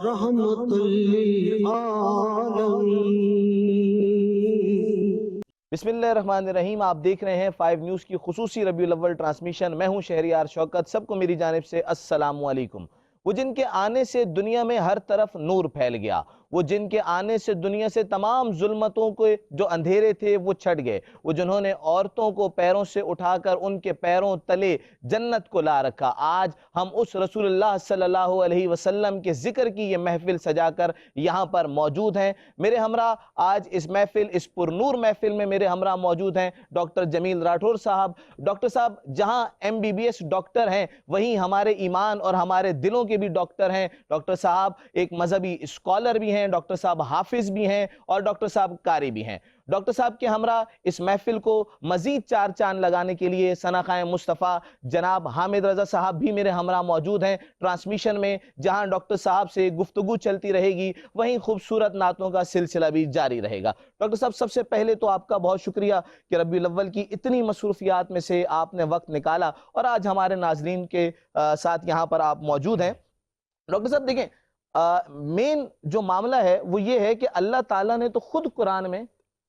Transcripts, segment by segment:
رحمت للعالمین۔ بسم اللہ الرحمن الرحیم، آپ دیکھ رہے ہیں 5 نیوز کی خصوصی ربیع الاول ٹرانسمیشن۔ میں ہوں شہریار شوکت، سب کو میری جانب سے السلام علیکم۔ وہ جن کے آنے سے دنیا میں ہر طرف نور پھیل گیا، وہ جن کے آنے سے دنیا سے تمام ظلمتوں کے جو اندھیرے تھے وہ چھٹ گئے، وہ جنہوں نے عورتوں کو پیروں سے اٹھا کر ان کے پیروں تلے جنت کو لا رکھا، آج ہم اس رسول اللہ صلی اللہ علیہ وسلم کے ذکر کی یہ محفل سجا کر یہاں پر موجود ہیں۔ میرے ہمراہ آج اس محفل، اس پرنور محفل میں میرے ہمراہ موجود ہیں ڈاکٹر جمیل راٹھور صاحب۔ ڈاکٹر صاحب جہاں MBBS ڈاکٹر ہیں، وہیں ہمارے ایمان اور ہمارے دلوں کے بھی ڈاکٹر ہیں۔ ڈاکٹر صاحب ایک مذہبی اسکالر بھی ہیں، ڈاکٹر صاحب حافظ بھی ہیں اور ڈاکٹر صاحب قاری بھی ہیں۔ ڈاکٹر صاحب کے ہمراہ اس محفل کو مزید 4 چاند لگانے کے لیے ثناءخوان مصطفیٰ جناب حامد رضا صاحب بھی میرے ہمراہ موجود ہیں ٹرانسمیشن میں۔ جہاں ڈاکٹر صاحب سے گفتگو چلتی رہے گی، وہیں خوبصورت نعتوں کا سلسلہ بھی جاری رہے گا۔ ڈاکٹر صاحب سب سے پہلے تو آپ کا بہت شکریہ کہ ربیع الاول کی اتنی مصروفیات میں سے آپ نے وقت نکالا اور آج ہمارے ناظرین کے ساتھ یہاں پر آپ موجود ہیں۔ ڈاکٹر صاحب دیکھیں، مین جو معاملہ ہے وہ یہ ہے کہ اللہ تعالیٰ نے تو خود قرآن میں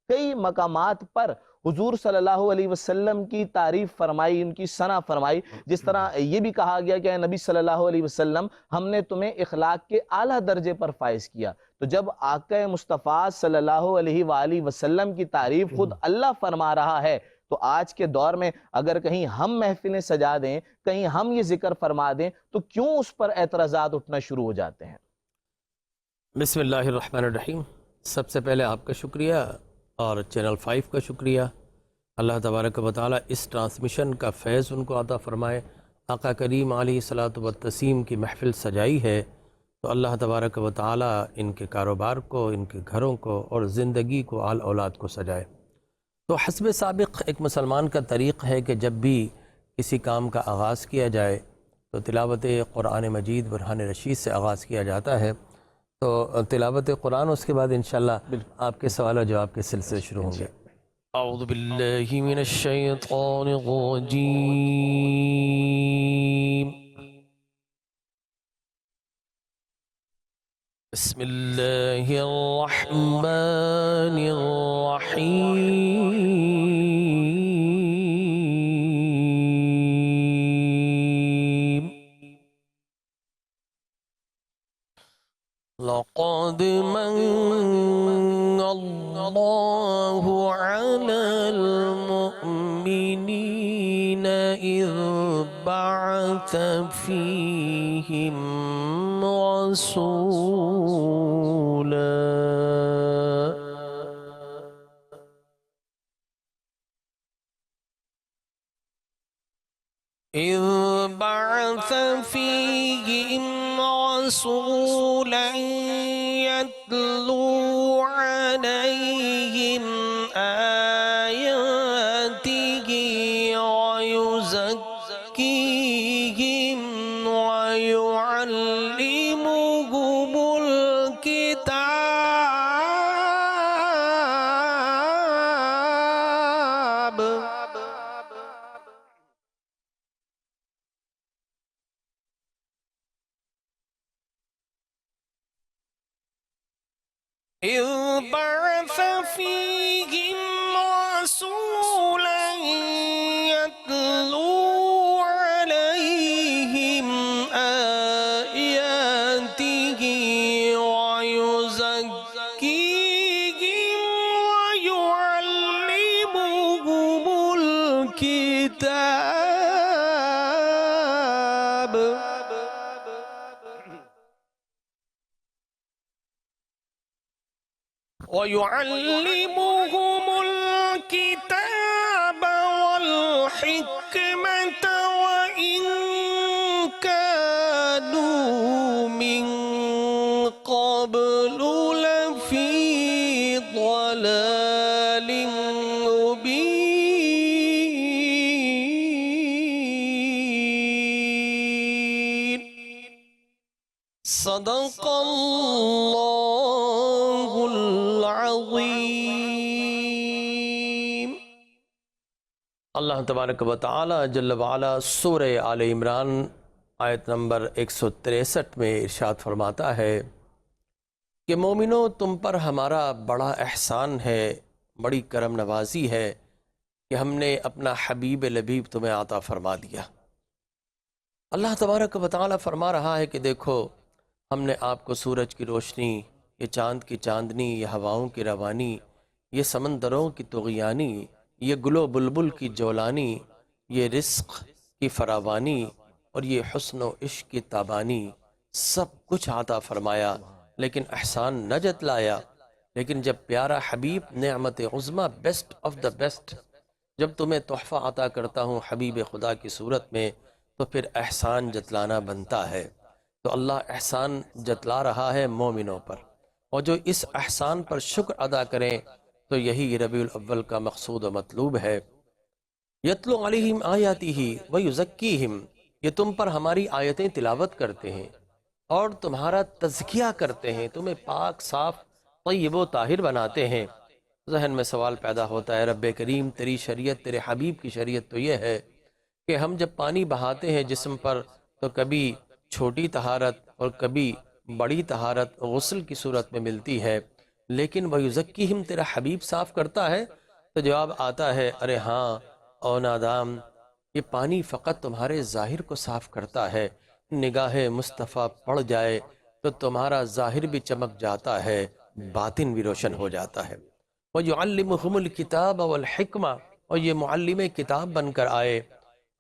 کئی مقامات پر حضور صلی اللہ علیہ وسلم کی تعریف فرمائی، ان کی ثنا فرمائی۔ جس طرح یہ بھی کہا گیا کہ اے نبی صلی اللہ علیہ وسلم، ہم نے تمہیں اخلاق کے اعلیٰ درجے پر فائز کیا۔ تو جب آقا مصطفیٰ صلی اللہ علیہ وآلہ وسلم کی تعریف خود اللہ فرما رہا ہے، تو آج کے دور میں اگر کہیں ہم محفلیں سجا دیں، کہیں ہم یہ ذکر فرما دیں، تو کیوں اس پر اعتراضات اٹھنا شروع ہو جاتے ہیں؟ بسم اللہ الرحمن الرحیم۔ سب سے پہلے آپ کا شکریہ اور چینل 5 کا شکریہ۔ اللہ تبارک و تعالی اس ٹرانسمیشن کا فیض ان کو عطا فرمائے۔ آقا کریم علیہ الصلاۃ والتسلیم کی محفل سجائی ہے تو اللہ تبارک و تعالی ان کے کاروبار کو، ان کے گھروں کو اور زندگی کو، آل اولاد کو سجائے۔ تو حسب سابق ایک مسلمان کا طریق ہے کہ جب بھی کسی کام کا آغاز کیا جائے تو تلاوت قرآن مجید برہان رشید سے آغاز کیا جاتا ہے۔ تو تلاوت قرآن، اس کے بعد انشاءاللہ آپ کے سوال و جواب کے سلسلے شروع ہوں گے۔ اعوذ باللہ من الشیطان الرجیم، بسم اللہ الرحمن الرحیم۔ لقد من اللہ علی المؤمنین اذ بعث فیہم رسولا اذ بعث فیہم رسولا يتلو عليهم آياته ويزكيهم ويعلمهم الكتاب إذ بعث فيهم رسولا يتلو عليهم آياته ويزكيهم ويعلمهم الكتاب وَيُعَلِّمُهُمُ الْكِتَابَ وَالْحِكْمَةَ وَإِنْ كَانُوا مِنْ قَبْلُ لَفِي ضَلَالٍ مُبِينٍ۔ صدق اللہ العظیم۔ اللہ تبارک و تعالی جل وعلا سورہ آل عمران آیت نمبر 163 میں ارشاد فرماتا ہے کہ مومنو تم پر ہمارا بڑا احسان ہے، بڑی کرم نوازی ہے کہ ہم نے اپنا حبیب لبیب تمہیں عطا فرما دیا۔ اللہ تبارک و تعالی فرما رہا ہے کہ دیکھو ہم نے آپ کو سورج کی روشنی، یہ چاند کی چاندنی، یہ ہواؤں کی روانی، یہ سمندروں کی طغیانی، یہ گل و بلبل کی جولانی، یہ رزق کی فراوانی اور یہ حسن و عشق کی تابانی، سب کچھ عطا فرمایا لیکن احسان نہ جتلایا۔ لیکن جب پیارا حبیب نعمت عظمیٰ بیسٹ آف دا بیسٹ جب تمہیں تحفہ عطا کرتا ہوں حبیب خدا کی صورت میں، تو پھر احسان جتلانا بنتا ہے۔ تو اللہ احسان جتلا رہا ہے مومنوں پر، اور جو اس احسان پر شکر ادا کریں تو یہی ربیع الاول کا مقصود و مطلوب ہے۔ یتلو علیہم آیاتہ ویزکیہم، یہ تم پر ہماری آیتیں تلاوت کرتے ہیں اور تمہارا تزکیہ کرتے ہیں، تمہیں پاک صاف طیب و طاہر بناتے ہیں۔ ذہن میں سوال پیدا ہوتا ہے، رب کریم تیری شریعت، تیرے حبیب کی شریعت تو یہ ہے کہ ہم جب پانی بہاتے ہیں جسم پر تو کبھی چھوٹی طہارت اور کبھی بڑی طہارت غسل کی صورت میں ملتی ہے، لیکن وَيُزَكِّهِمْ تیرا حبیب صاف کرتا ہے؟ تو جواب آتا ہے، ارے ہاں او نادام، یہ پانی فقط تمہارے ظاہر کو صاف کرتا ہے، نگاہ مصطفیٰ پڑ جائے تو تمہارا ظاہر بھی چمک جاتا ہے، باطن بھی روشن ہو جاتا ہے۔ وَيُعَلِّمُهُمُ الْكِتَابَ وَالْحِكْمَةَ، اور یہ معلم کتاب بن کر آئے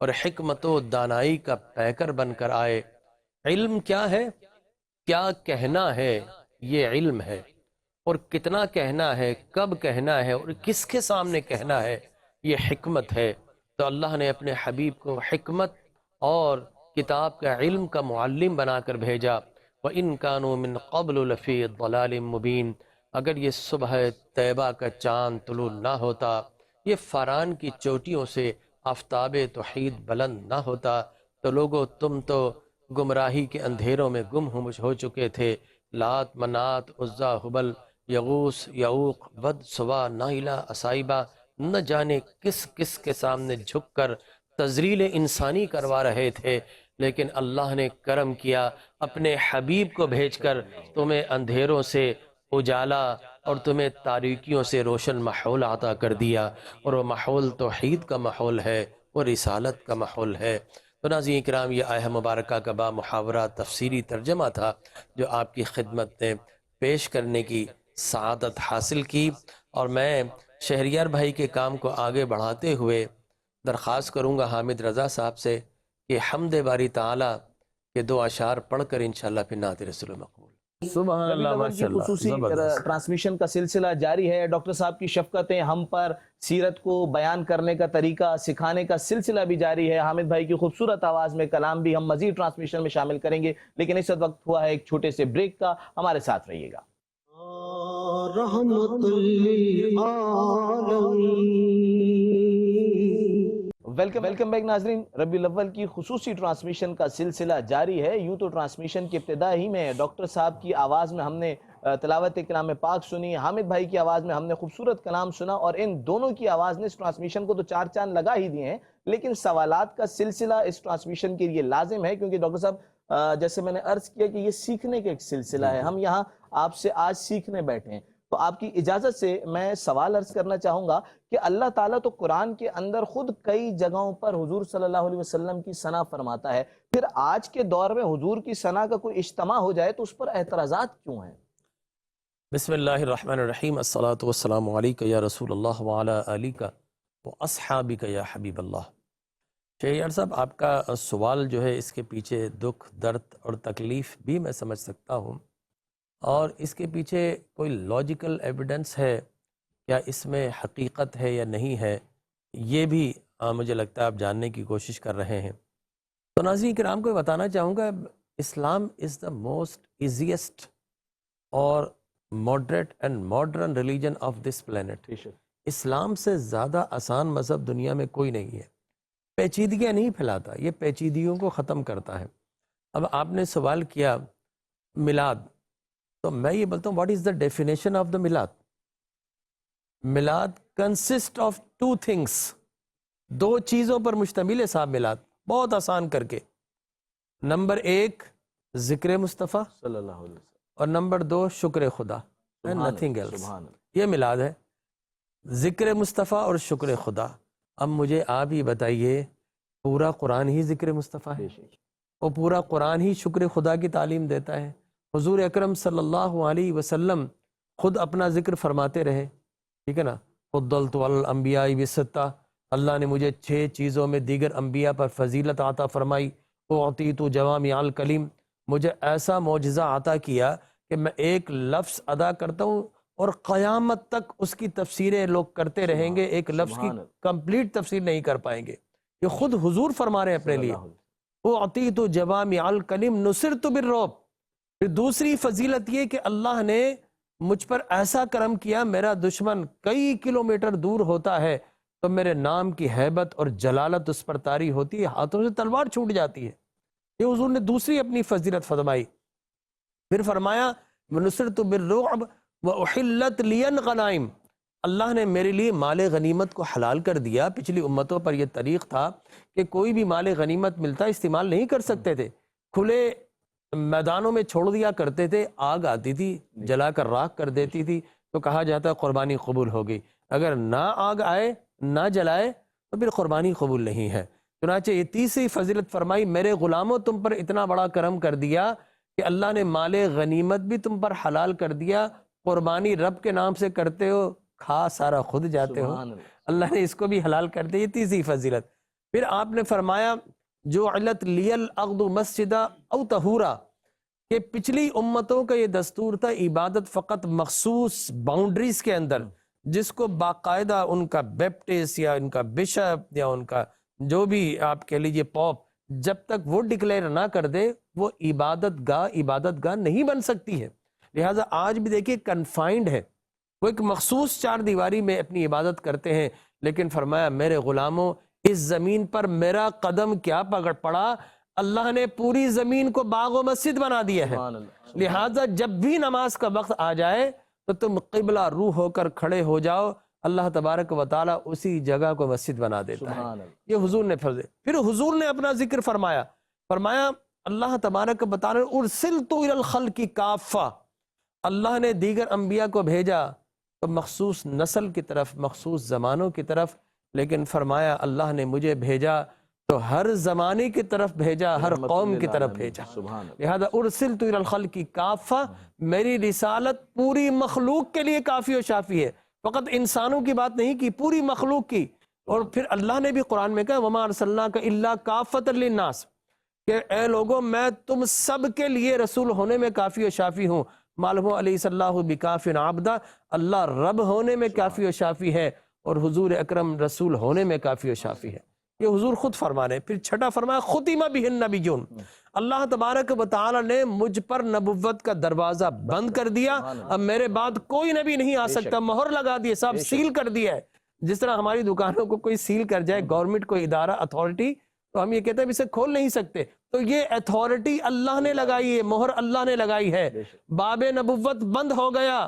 اور حکمت و دانائی کا پیکر بن کر آئے۔ علم کیا ہے؟ کیا کہنا ہے یہ علم ہے، اور کتنا کہنا ہے، کب کہنا ہے اور کس کے سامنے کہنا ہے یہ حکمت ہے۔ تو اللہ نے اپنے حبیب کو حکمت اور کتاب کا علم کا معلم بنا کر بھیجا۔ وَإِن كَانُوا مِن قَبْلُ لَفِي ضَلَالٍ مُبِينٍ، اگر یہ صبح طیبہ کا چاند طلوع نہ ہوتا، یہ فاران کی چوٹیوں سے آفتاب توحید بلند نہ ہوتا، تو لوگو تم تو گمراہی کے اندھیروں میں گم ہو چکے تھے۔ لات، منات، عزا، حبل، یغوس، یعوق، ود، سوا، نائلہ، اسائبہ، نہ جانے کس کس کے سامنے جھک کر تذلیل انسانی کروا رہے تھے، لیکن اللہ نے کرم کیا اپنے حبیب کو بھیج کر تمہیں اندھیروں سے اجالا اور تمہیں تاریکیوں سے روشن ماحول عطا کر دیا، اور وہ ماحول توحید کا ماحول ہے، وہ رسالت کا ماحول ہے۔ تو ناظرین کرام، یہ آیہ مبارکہ کا با محاورہ تفسیری ترجمہ تھا جو آپ کی خدمت میں پیش کرنے کی سعادت حاصل کی، اور میں شہریار بھائی کے کام کو آگے بڑھاتے ہوئے درخواست کروں گا حامد رضا صاحب سے کہ حمد باری تعالیٰ کے 2 اشعار پڑھ کر انشاءاللہ پھر نعت رسول مقبول۔ سبحان ربیع اللہ، الاول کی ماشاءاللہ، خصوصی زبردست۔ ٹرانسمیشن کا سلسلہ جاری ہے۔ ڈاکٹر صاحب کی شفقتیں ہم پر، سیرت کو بیان کرنے کا طریقہ سکھانے کا سلسلہ بھی جاری ہے۔ حامد بھائی کی خوبصورت آواز میں کلام بھی ہم مزید ٹرانسمیشن میں شامل کریں گے، لیکن اس وقت ہوا ہے ایک چھوٹے سے بریک کا، ہمارے ساتھ رہیے گا۔ رحمت للعالمین۔ ویلکم بیک ناظرین، ربیع الاول کی خصوصی ٹرانسمیشن کا سلسلہ جاری ہے۔ یوں تو ٹرانسمیشن کی ابتدا ہی میں ڈاکٹر صاحب کی آواز میں ہم نے تلاوت کلام پاک سنی، حامد بھائی کی آواز میں ہم نے خوبصورت کلام سنا، اور ان دونوں کی آواز نے اس ٹرانسمیشن کو تو 4 چاند لگا ہی دیے ہیں، لیکن سوالات کا سلسلہ اس ٹرانسمیشن کے لیے لازم ہے، کیونکہ ڈاکٹر صاحب جیسے میں نے عرض کیا کہ یہ سیکھنے کا ایک سلسلہ ہے، ہم یہاں آپ سے آج سیکھنے بیٹھے ہیں۔ تو آپ کی اجازت سے میں سوال عرض کرنا چاہوں گا کہ اللہ تعالیٰ تو قرآن کے اندر خود کئی جگہوں پر حضور صلی اللہ علیہ وسلم کی ثنا فرماتا ہے، پھر آج کے دور میں حضور کی ثنا کا کوئی اجتماع ہو جائے تو اس پر اعتراضات کیوں ہیں؟ بسم اللہ الرحمن الرحیم، الصلاۃ والسلام علیک یا رسول اللہ وعلی آلک واصحابک یا حبیب اللہ۔ شہریار صاحب، آپ کا سوال جو ہے اس کے پیچھے دکھ، درد اور تکلیف بھی میں سمجھ سکتا ہوں، اور اس کے پیچھے کوئی لاجیکل ایویڈنس ہے، کیا اس میں حقیقت ہے یا نہیں ہے، یہ بھی مجھے لگتا ہے آپ جاننے کی کوشش کر رہے ہیں۔ تو ناظرین کرام کو بتانا چاہوں گا، Islam is the most easiest اور moderate and modern religion of this planet. اسلام سے زیادہ آسان مذہب دنیا میں کوئی نہیں ہے، پیچیدگیاں نہیں پھیلاتا، یہ پیچیدگیوں کو ختم کرتا ہے۔ اب آپ نے سوال کیا میلاد، تو میں یہ بولتا ہوں، what is the definition of the میلاد؟ میلاد کنسسٹ آف 2 تھنگس، 2 چیزوں پر مشتمل ہے صاحب میلاد، بہت آسان کر کے۔ نمبر 1 ذکر مصطفیٰ صلی اللہ علیہ وسلم، اور نمبر 2 شکر خدا، نتھنگ ایلس. سبحان اللہ. یہ میلاد ہے، ذکر مصطفیٰ اور شکر خدا. اب مجھے آپ ہی بتائیے، پورا قرآن ہی ذکر مصطفیٰ ہے اور پورا قرآن ہی شکر خدا کی تعلیم دیتا ہے. حضور اکرم صلی اللہ علیہ وسلم خود اپنا ذکر فرماتے رہے، ٹھیک ہے نا. فضلت علی الانبیاء بستہ، اللہ نے مجھے 6 چیزوں میں دیگر انبیاء پر فضیلت عطا فرمائی. اعطیت جوامع الکلم، مجھے ایسا معجزہ عطا کیا کہ میں ایک لفظ ادا کرتا ہوں اور قیامت تک اس کی تفسیریں لوگ کرتے رہیں گے، ایک لفظ کی کمپلیٹ تفسیر نہیں کر پائیں گے. یہ خود حضور فرما رہے ہیں اپنے لیے. اعطیت جوامع الکلم نصرت بالرعب. پھر دوسری فضیلت یہ کہ اللہ نے مجھ پر ایسا کرم کیا، میرا دشمن کئی کلومیٹر دور ہوتا ہے تو میرے نام کی ہیبت اور جلالت اس پر طاری ہوتی ہے، ہاتھوں سے تلوار چھوٹ جاتی ہے. یہ حضور نے دوسری اپنی فضیلت فرمائی. پھر فرمایا نصرت بالرعب واحلت لی الغنائم، اللہ نے میرے لیے مال غنیمت کو حلال کر دیا. پچھلی امتوں پر یہ طریق تھا کہ کوئی بھی مال غنیمت ملتا استعمال نہیں کر سکتے تھے، کھلے میدانوں میں چھوڑ دیا کرتے تھے. آگ آتی تھی جلا کر راکھ کر دیتی تھی تو کہا جاتا ہے قربانی قبول ہو گئی. اگر نہ آگ آئے نہ جلائے تو پھر قربانی قبول نہیں ہے. چنانچہ یہ تیسری فضیلت فرمائی، میرے غلاموں تم پر اتنا بڑا کرم کر دیا کہ اللہ نے مال غنیمت بھی تم پر حلال کر دیا. قربانی رب کے نام سے کرتے ہو، کھا سارا خود جاتے ہو، اللہ نے اس کو بھی حلال کر دیا. یہ تیسری فضیلت. پھر آپ نے فرمایا جو علت لی الارض مسجدہ او طہورا، کہ پچھلی امتوں کا یہ دستور تھا عبادت فقط مخصوص باؤنڈریز کے اندر، جس کو باقاعدہ ان کا بیپٹسٹ یا ان کا بشپ یا ان کا جو بھی آپ کہہ لیجئے پوپ جب تک وہ ڈکلیئر نہ کر دے وہ عبادت گاہ نہیں بن سکتی ہے. لہٰذا آج بھی دیکھیے کنفائنڈ ہے، وہ ایک مخصوص 4 دیواری میں اپنی عبادت کرتے ہیں. لیکن فرمایا میرے غلاموں اس زمین پر میرا قدم کیا پکڑ پڑا، اللہ نے پوری زمین کو باغ و مسجد بنا دیا ہے. لہٰذا جب بھی نماز کا وقت آ جائے تو تم قبلہ رو ہو کر کھڑے ہو جاؤ، اللہ تبارک و تعالیٰ اسی جگہ کو مسجد بنا دیتا ہے. یہ حضور نے فرض. پھر حضور نے اپنا ذکر فرمایا اللہ تبارک و تعالیٰ ارسلت الی الخلق کافہ، اللہ نے دیگر انبیاء کو بھیجا تو مخصوص نسل کی طرف، مخصوص زمانوں کی طرف، لیکن فرمایا اللہ نے مجھے بھیجا تو ہر زمانے کی طرف بھیجا، ہر قوم کی طرف بھیجا. لہذا ارسلت الی الخلق کافہ، میری رسالت پوری مخلوق کے لیے کافی و شافی ہے، فقط انسانوں کی بات نہیں کی، پوری مخلوق کی. اور پھر اللہ نے بھی قرآن میں کہا وما ارسلناک الا کافۃ للناس، کہ اے لوگوں میں تم سب کے لیے رسول ہونے میں کافی و شافی ہوں. معلوم علیہ اللہ بکاف عبدہ، اللہ رب ہونے میں کافی و شافی ہے اور حضور اکرم رسول ہونے میں کافی و شافی ہے. یہ حضور خود فرما رہے ہیں. پھر چھٹا فرمایا ختم بہ النبیون، اللہ تبارک و تعالی نے مجھ پر نبوت کا دروازہ بند کر دیا، اب میرے بعد کوئی نبی نہیں آ سکتا، مہر لگا دیے، صاحب سیل کر دیا ہے. جس طرح ہماری دکانوں کو کوئی سیل کر جائے، گورنمنٹ کوئی ادارہ اتھارٹی، تو ہم یہ کہتے ہیں اسے کھول نہیں سکتے. تو یہ اتھارٹی اللہ نے لگائی ہے، مہر اللہ نے لگائی ہے. باب نبوت بند ہو گیا.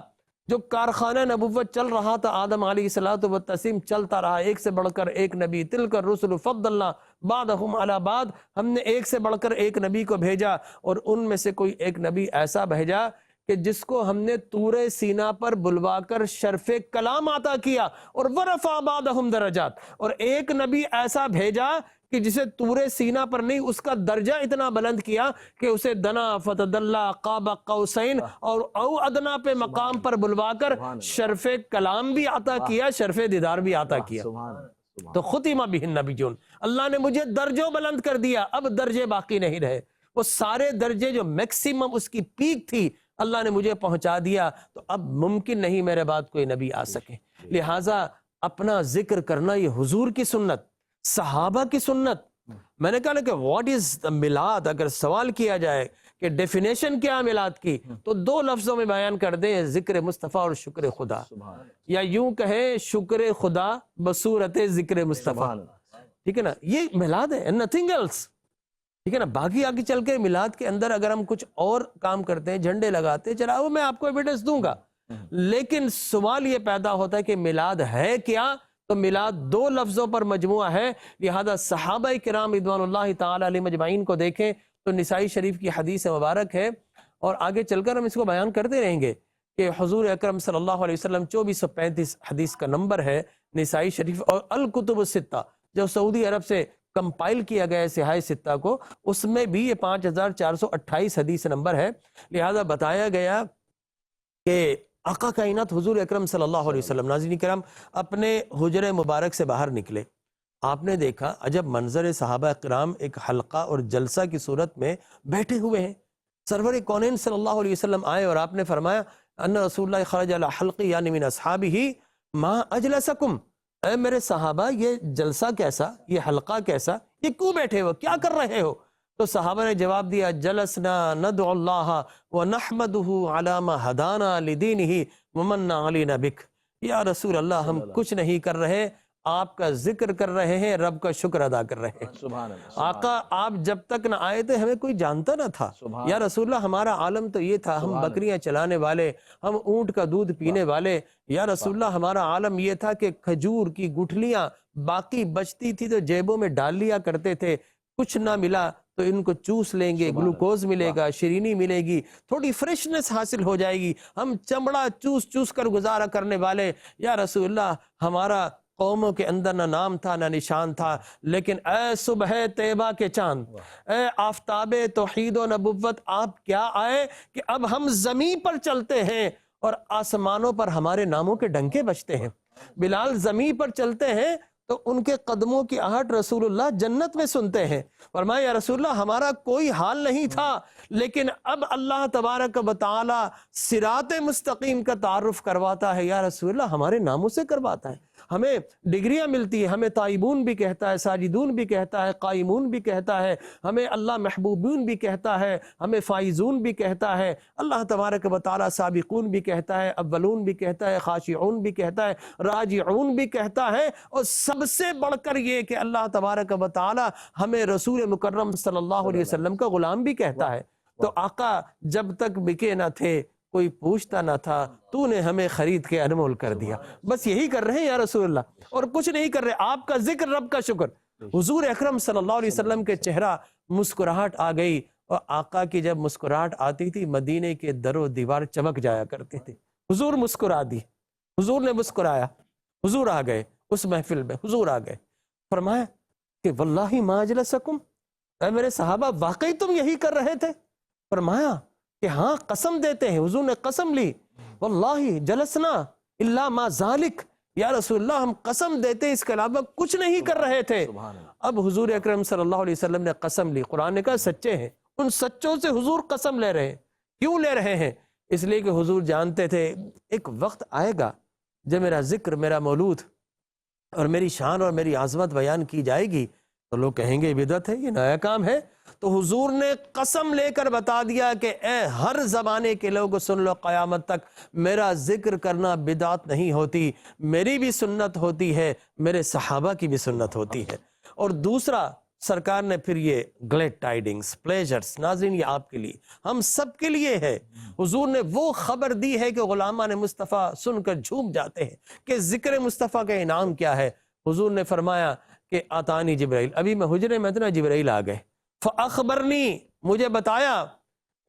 جو کارخانہ نبوت چل رہا تھا آدم علیہ الصلوۃ والتسلیم چلتا رہا، ایک سے بڑھ کر ایک نبی، تلک الرسل فضلنا بعضهم علی بعض، ہم نے ایک سے بڑھ کر ایک نبی کو بھیجا اور ان میں سے کوئی ایک نبی ایسا بھیجا کہ جس کو ہم نے طور سینا پر بلوا کر شرف کلام عطا کیا اور ورفع بعضهم درجات، اور ایک نبی ایسا بھیجا کہ جسے طور سینا پر نہیں، اس کا درجہ اتنا بلند کیا کہ اسے دنا فتدلا قاب قوسین اور او ادنا پہ مقام پر بلوا کر شرف کلام بھی عطا کیا، شرف دیدار بھی عطا کیا. تو ختم بہ النبیون، اللہ نے مجھے درجوں بلند کر دیا، اب درجے باقی نہیں رہے. وہ سارے درجے جو میکسیمم اس کی پیک تھی اللہ نے مجھے پہنچا دیا، تو اب ممکن نہیں میرے بعد کوئی نبی آ سکے. لہٰذا اپنا ذکر کرنا یہ حضور کی سنت، صحابہ کی سنت. میں نے کہا نا کہ واٹ از میلاد، اگر سوال کیا جائے کہ ڈیفینیشن کیا میلاد کی، تو 2 لفظوں میں بیان کر دیں، ذکر مصطفیٰ اور شکر خدا، یا یوں کہیں شکر خدا بصورت ذکر مصطفیٰ. ٹھیک ہے نا، یہ میلاد ہے، nothing else. ٹھیک ہے نا. باقی آگے چل کے میلاد کے اندر اگر ہم کچھ اور کام کرتے ہیں، جھنڈے لگاتے ہیں، چلا وہ میں آپ کو ایویڈنس دوں گا، لیکن سوال یہ پیدا ہوتا ہے کہ میلاد ہے کیا؟ تو میلاد 2 لفظوں پر مجموعہ ہے. لہذا صحابہ کرام رضوان اللہ تعالی علیہ مجمعین کو دیکھیں تو نسائی شریف کی حدیث مبارک ہے، اور آگے چل کر ہم اس کو بیان کرتے رہیں گے کہ حضور اکرم صلی اللہ علیہ وسلم 2435 حدیث کا نمبر ہے نسائی شریف، اور الکتب الستہ جو سعودی عرب سے کمپائل کیا گیا ہے سیاہ ستہ کو، اس میں بھی یہ 5428 حدیث نمبر ہے۔ لہذا بتایا گیا کہ آقا کائنات حضور اکرم صلی اللہ علیہ وسلم ناظرین کرام اپنے حجرہ مبارک سے باہر نکلے، آپ نے دیکھا عجب منظر، صحابہ کرام ایک حلقہ اور جلسہ کی صورت میں بیٹھے ہوئے ہیں۔ سرور کونین صلی اللہ علیہ وسلم آئے اور آپ نے فرمایا ان رسول اللہ خرج علی حلقی یعنی من اصحابہ ما اجلسکم، اے میرے صحابہ یہ جلسہ کیسا، یہ حلقہ کیسا، یہ کیوں بیٹھے ہو، کیا کر رہے ہو؟ تو صحابہ نے جواب دیا جلسنا ندعو اللہ ونحمدہ علی ما ہدانا لدینہ ومن علینا بک، یا رسول اللہ ہم کچھ نہیں کر رہے، آپ کا ذکر کر رہے ہیں، رب کا شکر ادا کر رہے ہیں۔ سبحان اللہ۔ آقا آپ جب تک نہ آئے تھے ہمیں کوئی جانتا نہ تھا، یا رسول اللہ ہمارا عالم تو یہ تھا، ہم بکریاں چلانے والے، ہم اونٹ کا دودھ پینے والے، یا رسول اللہ ہمارا عالم یہ تھا کہ کھجور کی گٹھلیاں باقی بچتی تھی تو جیبوں میں ڈال لیا کرتے تھے، کچھ نہ ملا تو ان کو چوس لیں گے، گلوکوز ملے گا، شیرینی ملے گی، تھوڑی فریشنس حاصل ہو جائے گی، ہم چمڑا چوس چوس کر گزارا کرنے والے، یا رسول اللہ ہمارا قوموں کے اندر نہ نام تھا نہ نشان تھا، لیکن اے صبح طیبہ کے چاند، اے آفتاب توحید و نبوت، آپ کیا آئے کہ اب ہم زمین پر چلتے ہیں اور آسمانوں پر ہمارے ناموں کے ڈنکے بجتے ہیں۔ بلال زمین پر چلتے ہیں تو ان کے قدموں کی آہٹ رسول اللہ جنت میں سنتے ہیں۔ فرمایا یا رسول اللہ ہمارا کوئی حال نہیں تھا، لیکن اب اللہ تبارک و تعالی صراط مستقیم کا تعارف کرواتا ہے، یا رسول اللہ ہمارے ناموں سے کرواتا ہے، ہمیں ڈگریاں ملتی ہے، ہمیں تائبون بھی کہتا ہے، ساجدون بھی کہتا ہے، قائمون بھی کہتا ہے، ہمیں اللہ محبوبون بھی کہتا ہے، ہمیں فائزون بھی کہتا ہے، اللہ تبارک و تعالی سابقون بھی کہتا ہے، اولون بھی کہتا ہے، خاشعون بھی کہتا ہے، راجعون بھی کہتا ہے، اور سب سے بڑھ کر یہ کہ اللہ تبارک و تعالی ہمیں رسول مکرم صلی اللہ علیہ وسلم کا غلام بھی کہتا ہے۔ تو آقا جب تک بکے نہ تھے کوئی پوچھتا نہ تھا، تو نے ہمیں خرید کے انمول کر دیا، بس یہی کر رہے ہیں یا رسول اللہ، اور کچھ نہیں کر رہے، آپ کا ذکر، رب کا شکر۔ حضور اکرم صلی اللہ علیہ وسلم کے چہرہ مسکراہٹ آ گئی، اور آقا کی جب مسکراہٹ آتی تھی مدینے کے در و دیوار چمک جایا کرتے تھے۔ حضور مسکرا دی، حضور نے مسکرایا، حضور آ گئے اس محفل میں، حضور آ گئے، فرمایا کہ واللہ ما اجلسکم، اے میرے صحابہ واقعی تم یہی کر رہے تھے؟ فرمایا کہ ہاں قسم دیتے ہیں، حضور نے قسم لی، واللہ جلسنا الا ما ذالک، یا رسول اللہ ہم قسم دیتے اس کے علاوہ کچھ نہیں کر رہے تھے۔ اب حضور اکرم صلی اللہ علیہ وسلم نے قسم لی، قرآن نے کہا سچے ہیں، ان سچوں سے حضور قسم لے رہے ہیں۔ کیوں لے رہے ہیں؟ اس لیے کہ حضور جانتے تھے ایک وقت آئے گا جب میرا ذکر، میرا مولود اور میری شان اور میری عظمت بیان کی جائے گی تو لوگ کہیں گے بدعت ہے، یہ نیا کام ہے۔ تو حضور نے قسم لے کر بتا دیا کہ اے ہر زمانے کے لوگ سن لو، قیامت تک میرا ذکر کرنا بدعت نہیں ہوتی، میری بھی سنت ہوتی ہے، میرے صحابہ کی بھی سنت ہوتی ہے۔ اور دوسرا سرکار نے پھر یہ گلیڈ ٹائیڈنگز، پلیجرز، ناظرین یہ آپ کے لیے، ہم سب کے لیے ہے۔ حضور نے وہ خبر دی ہے کہ غلامان مصطفیٰ سن کر جھوم جاتے ہیں کہ ذکر مصطفیٰ کا انعام کیا ہے۔ حضور نے فرمایا کہ آتانی جبرائیل، ابھی میں حجرے میں تھا، جبرائیل آ گئے، فاخبرنی، مجھے بتایا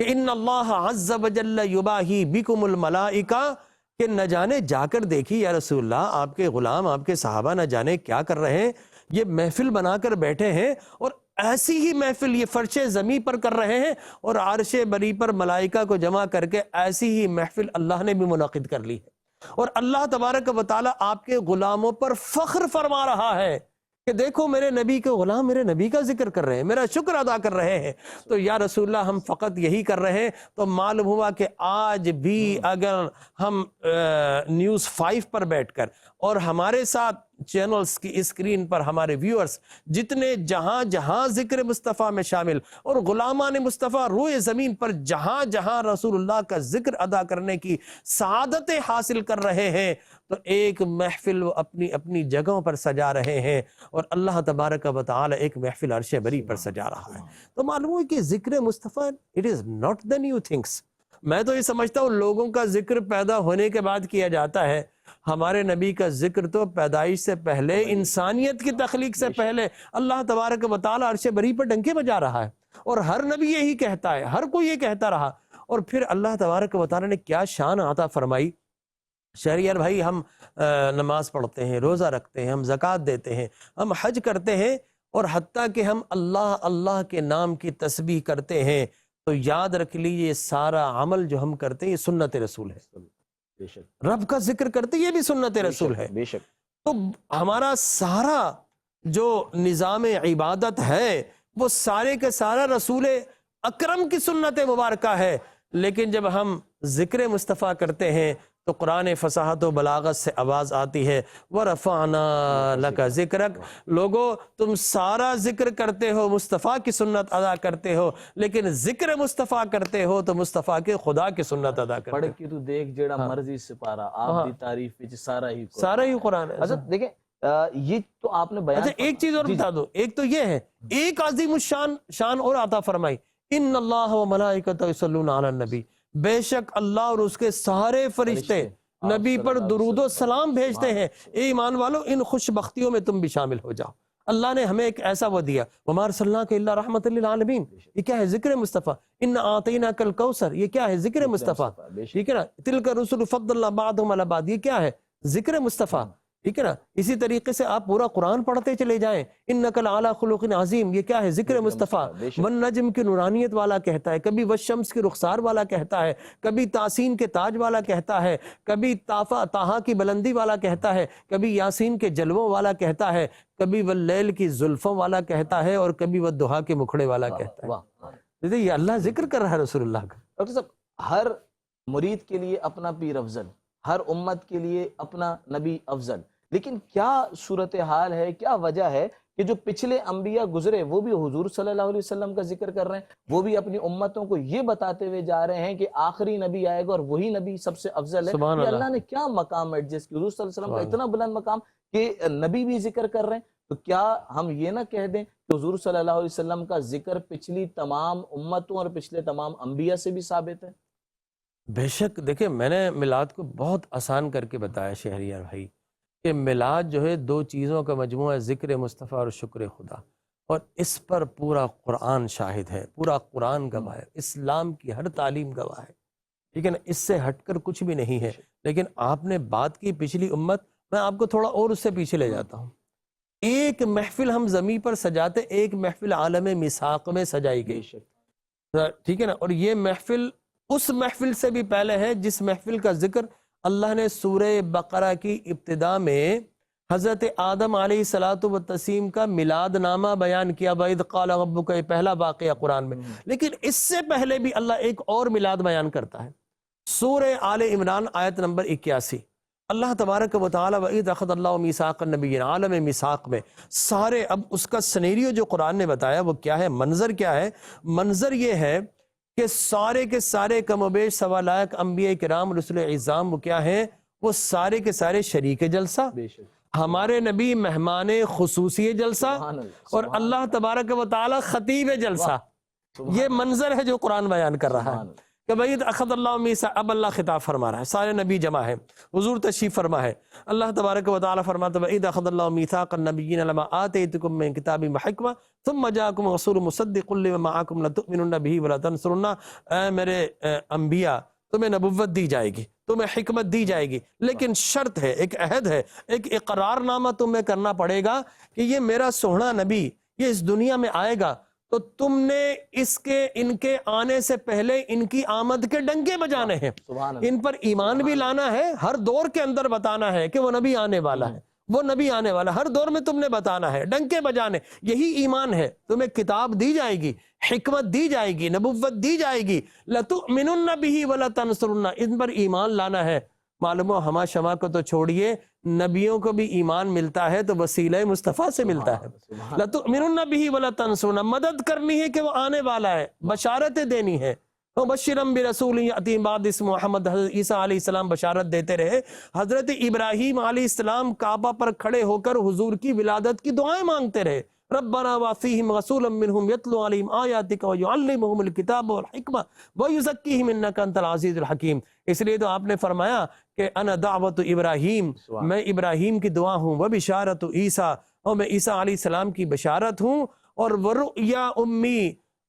کہ ان اللہ عز وجل یباہی بکم الملائکہ، کہ نہ جانے جا کر دیکھی یا رسول اللہ آپ کے غلام، آپ کے صحابہ نہ جانے کیا کر رہے ہیں، یہ محفل بنا کر بیٹھے ہیں، اور ایسی ہی محفل یہ فرش زمین پر کر رہے ہیں، اور عرش بری پر ملائکہ کو جمع کر کے ایسی ہی محفل اللہ نے بھی منعقد کر لی ہے، اور اللہ تبارک و تعالی آپ کے غلاموں پر فخر فرما رہا ہے کہ دیکھو میرے نبی کے غلام میرے نبی کا ذکر کر رہے ہیں، میرا شکر ادا کر رہے ہیں۔ تو یا رسول اللہ ہم فقط یہی کر رہے ہیں؟ تو معلوم ہوا کہ آج بھی اگر ہم نیوز 5 پر بیٹھ کر اور ہمارے ساتھ چینلز کی اسکرین پر ہمارے ویورز جتنے جہاں جہاں ذکر مصطفیٰ میں شامل اور غلامان مصطفیٰ روئے زمین پر جہاں جہاں رسول اللہ کا ذکر ادا کرنے کی سعادتیں حاصل کر رہے ہیں، تو ایک محفل وہ اپنی اپنی جگہوں پر سجا رہے ہیں، اور اللہ تبارک و تعالی ایک محفل عرش بری پر سجا رہا ہے۔ تو معلوم ہے کہ ذکر مصطفیٰ it is not the new things۔ میں تو یہ سمجھتا ہوں لوگوں کا ذکر پیدا ہونے کے بعد کیا جاتا ہے، ہمارے نبی کا ذکر تو پیدائش سے پہلے، انسانیت کی تخلیق سے پہلے اللہ تبارک و تعالی عرش بری پر ڈنکے بجا رہا ہے۔ اور ہر نبی یہی کہتا ہے، ہر کوئی یہ کہتا رہا. اور پھر اللہ تبارک و تعالیٰ نے کیا شان عطا فرمائی. شہریار بھائی، ہم نماز پڑھتے ہیں، روزہ رکھتے ہیں، ہم زکوٰۃ دیتے ہیں، ہم حج کرتے ہیں، اور حتیٰ کہ ہم اللہ اللہ کے نام کی تسبیح کرتے ہیں، تو یاد رکھ لیجیے سارا عمل جو ہم کرتے ہیں یہ سنت رسول ہے. بے شک، رب کا ذکر کرتے یہ بھی سنت رسول ہے. بے شک. تو ہمارا سارا جو نظام عبادت ہے وہ سارے کا سارا رسول اکرم کی سنت مبارکہ ہے. لیکن جب ہم ذکر مصطفیٰ کرتے ہیں تو قرآن فصاحت و بلاغت سے آواز آتی ہے وَرَفَعْنَا لَكَ ذِكْرَكَ. لوگو تم سارا ذکر کرتے ہو، مصطفیٰ کی سنت ادا کرتے ہو، لیکن ذکر مصطفیٰ کرتے ہو تو مصطفیٰ کے خدا کی سنت ادا کرتے ہو. پڑھ کے تو دیکھ جیڑا مرضی سپارہ آپ دی تعریف وچ سارا ہی قرآن ہے. حضرت دیکھیں یہ تو آپ نے بیان. اچھا ایک چیز اور بتا دو، ایک تو یہ ہے، ایک عظیم الشان اور عطا فرمائی، ان اللہ و ملائکتہ یصلون علی النبی. بے شک اللہ اور اس کے سارے فرشتے نبی پر درود و سلام بھیجتے ہیں. اے ایمان والو، ان خوش بختیوں میں تم بھی شامل ہو جاؤ. اللہ نے ہمیں ایک ایسا وہ دیا، وَمَا أَرْسَلْنَاكَ إِلَّا رَحْمَةً لِّلْعَالَمِينَ. یہ کیا ہے؟ ذکر مصطفیٰ. إِنَّا أَعْطَيْنَاكَ الْكَوْثَرَ. یہ کیا ہے؟ ذکر مصطفیٰ. ٹھیک ہے نا. تِلْكَ الرُّسُلُ فَضَّلْنَا بَعْضَهُمْ عَلَىٰ بَعْضٍ. یہ کیا ہے؟ ذکر مصطفیٰ. ٹھیک ہے نا. اسی طریقے سے آپ پورا قرآن پڑھتے چلے جائیں، اِنَّكَ لَعَلَىٰ خُلُقٍ عَظِيمٍ. یہ کیا ہے؟ ذکر مصطفیٰ. والنجم کی نورانیت والا کہتا ہے، کبھی والشمس کی رخسار والا کہتا ہے، کبھی تاسین کے تاج والا کہتا ہے، کبھی طٰہٰ کی بلندی والا کہتا ہے، کبھی یاسین کے جلووں والا کہتا ہے، کبھی واللیل کی زلفوں والا کہتا ہے، اور کبھی والضحیٰ کے مکھڑے والا کہتا ہے. یہ اللہ ذکر کر رہا ہے رسول اللہ کا. ڈاکٹر صاحب، ہر مرید کے لیے اپنا پیر افضل، ہر امت کے لیے اپنا نبی افضل، لیکن کیا صورتحال ہے، کیا وجہ ہے کہ جو پچھلے انبیاء گزرے وہ بھی حضور صلی اللہ علیہ وسلم کا ذکر کر رہے ہیں، وہ بھی اپنی امتوں کو یہ بتاتے ہوئے جا رہے ہیں کہ آخری نبی آئے گا اور وہی نبی سب سے افضل ہے. یہ اللہ نے کیا مقام ایڈجسٹ کیا؟ حضور صلی اللہ علیہ وسلم کا اتنا بلند مقام کہ نبی بھی ذکر کر رہے ہیں، تو کیا ہم یہ نہ کہہ دیں کہ حضور صلی اللہ علیہ وسلم کا ذکر پچھلی تمام امتوں اور پچھلے تمام انبیاء سے بھی ثابت ہے؟ بے شک. دیکھیں، میں نے میلاد کو بہت آسان کر کے بتایا شہریار بھائی کہ میلاد جو ہے دو چیزوں کا مجموعہ ہے، ذکر مصطفیٰ اور شکر خدا. اور اس پر پورا قرآن شاہد ہے، پورا قرآن گواہ ہے، اسلام کی ہر تعلیم گواہ ہے. ٹھیک ہے نا. اس سے ہٹ کر کچھ بھی نہیں ہے. لیکن آپ نے بات کی پچھلی امت، میں آپ کو تھوڑا اور اس سے پیچھے لے جاتا ہوں. ایک محفل ہم زمین پر سجاتے، ایک محفل عالم میثاق میں سجائی گئی. ٹھیک ہے نا. اور یہ محفل اس محفل سے بھی پہلے ہے جس محفل کا ذکر اللہ نے سورہ بقرہ کی ابتدا میں حضرت آدم علیہ السلام کا میلاد نامہ بیان کیا. وَإِذْ قَالَ رَبُّكَ، یہ پہلا واقعہ قرآن میں. لیکن اس سے پہلے بھی اللہ ایک اور میلاد بیان کرتا ہے. سورہ آل عمران آیت نمبر 81. اللہ تبارک و تعالی وَإِذْ أَخَذَ اللَّهُ مِيثَاقَ النَّبِيِّينَ، عالم میثاق میں سارے. اب اس کا سنیریو جو قرآن نے بتایا وہ کیا ہے، منظر کیا ہے؟ منظر یہ ہے کہ سارے کے سارے کم و بیش سوا لاکھ انبیاء کرام رسول اعظام وہ کیا ہیں؟ وہ سارے کے سارے شریک جلسہ، ہمارے نبی مہمان خصوصی جلسہ، اور اللہ تبارک و تعالی خطیب جلسہ. یہ منظر ہے جو قرآن بیان کر رہا ہے کہ بھئی اخذ اللہ میثاق. اب اللہ خطاب فرما رہا ہے، سارے نبی جمع ہے، حضور تشریف فرما ہے. اللہ تبارک و تعالی فرماتا ہے وَإِذْ أَخَذَ اللَّهُ مِيثَاقَ النَّبِيِّينَ لَمَا آتَيْتُكُم مِّن كِتَابٍ وَحِكْمَةٍ ثُمَّ جَاءَكُمْ رَسُولٌ مُصَدِّقٌ لِّمَا مَعَكُمْ لَتُؤْمِنُنَّ بِهِ وَلَتَنصُرُنَّهُ. اے میرے انبیاء، تمہیں نبوت دی جائے گی، تمہیں حکمت دی جائے گی، لیکن شرط ہے، ایک عہد ہے، ایک اقرار نامہ تمہیں کرنا پڑے گا کہ یہ میرا سوہنا نبی یہ اس دنیا میں آئے گا تو تم نے ان کے آنے سے پہلے ان کی آمد کے ڈنکے بجانے ہیں، ان پر ایمان بھی لانا ہے، ہر دور کے اندر بتانا ہے کہ وہ نبی آنے والا ہے، وہ نبی آنے والا، ہر دور میں تم نے بتانا ہے، ڈنکے بجانے. یہی ایمان ہے. تمہیں کتاب دی جائے گی، حکمت دی جائے گی، نبوت دی جائے گی. لَتُؤْمِنُنَّ بِهِ وَلَتَنصُرُنَّ، ان پر ایمان لانا ہے. معلوم ہو ہما شما کو تو چھوڑیے، نبیوں کو بھی ایمان ملتا ہے تو وسیلہ مصطفیٰ سے ملتا ہے. لَتُؤْمِنُنَّ بِهِ وَلَتَنصُرُنَّ، مدد کرنی ہے کہ وہ آنے والا ہے، بشارتیں دینی ہے. وَبَشِّرًا بِرَسُولٍ يَأْتِي مِن بَعْدِهِ اسْمُهُ محمد. حضرت عیسیٰ علیہ السلام بشارت دیتے رہے. حضرت ابراہیم علیہ السلام کعبہ پر کھڑے ہو کر حضور کی ولادت کی دعائیں مانگتے رہے. ربنا وَفِيهِمْ رَسُولًا مِّنْهُمْ يَتْلُو عَلَيْهِمْ آيَاتِكَ وَيُعَلِّمُهُمُ الْكِتَابَ وَالْحِكْمَةَ وَيُزَكِّيهِمْ إِنَّكَ أَنْتَ الْعَزِيزُ الْحَكِيمُ. اس لیے تو آپ نے فرمایا کہ انا دعوت ابراہیم، میں ابراہیم کی دعا ہوں، وبشارت عیسیٰ، اور میں عیسیٰ علیہ السلام کی بشارت ہوں، اور ورؤیا امی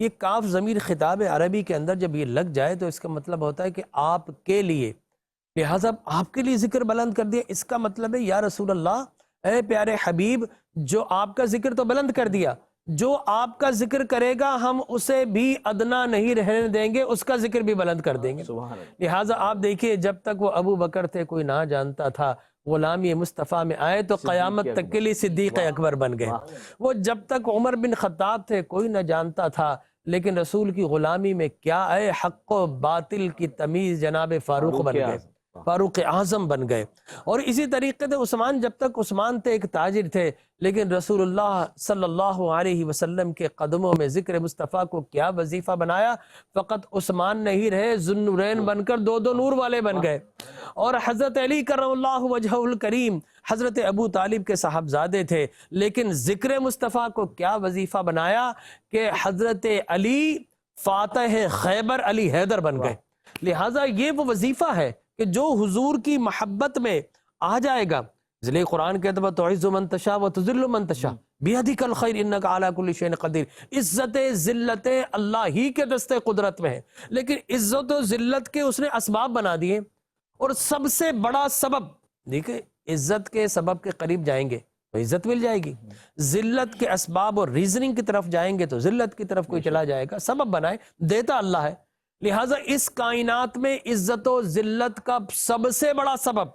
یہ کاف ضمیر خطاب عربی کے اندر جب یہ لگ جائے تو اس کا مطلب ہوتا ہے کہ آپ کے لیے، لہٰذا آپ کے لیے ذکر بلند کر دیا۔ اس کا مطلب ہے یا رسول اللہ، اے پیارے حبیب، جو آپ کا ذکر تو بلند کر دیا، جو آپ کا ذکر کرے گا ہم اسے بھی ادنا نہیں رہنے دیں گے، اس کا ذکر بھی بلند کر دیں گے۔ لہٰذا آپ دیکھیے جب تک وہ ابو بکر تھے کوئی نہ جانتا تھا، غلامی مصطفیٰ میں آئے تو قیامت تک کے لیے صدیق اکبر بن گئے۔ وہ جب تک عمر بن خطاب تھے کوئی نہ جانتا تھا، لیکن رسول کی غلامی میں کیا آئے، حق و باطل کی تمیز جناب فاروق بن گئے، فاروق اعظم بن گئے۔ اور اسی طریقے سے عثمان، جب تک عثمان تھے ایک تاجر تھے، لیکن رسول اللہ صلی اللہ علیہ وسلم کے قدموں میں ذکر مصطفیٰ کو کیا وظیفہ بنایا، فقط عثمان نہیں رہے، ذوالنورین بن کر دو دو نور والے بن گئے۔ اور حضرت علی کرم اللہ وجہہ الکریم حضرت ابو طالب کے صاحبزادے تھے، لیکن ذکر مصطفیٰ کو کیا وظیفہ بنایا کہ حضرت علی فاتح خیبر علی حیدر بن گئے۔ لہٰذا یہ وہ وظیفہ ہے کہ جو حضور کی محبت میں آ جائے گا، اس لیے قرآن کہتا ہے تعز من تشاء و تذل من تشاء بیدک الخیر انک علی کل شیء قدیر۔ عزت ذلت اللہ ہی کے دستے قدرت میں ہے، لیکن عزت و ذلت کے اس نے اسباب بنا دیے، اور سب سے بڑا سبب دیکھیں، عزت کے سبب کے قریب جائیں گے تو عزت مل جائے گی، ذلت کے اسباب اور ریزننگ کی طرف جائیں گے تو ذلت کی طرف کوئی چلا جائے گا۔ سبب بنائے دیتا اللہ ہے، لہٰذا اس کائنات میں عزت و ذلت کا سب سے بڑا سبب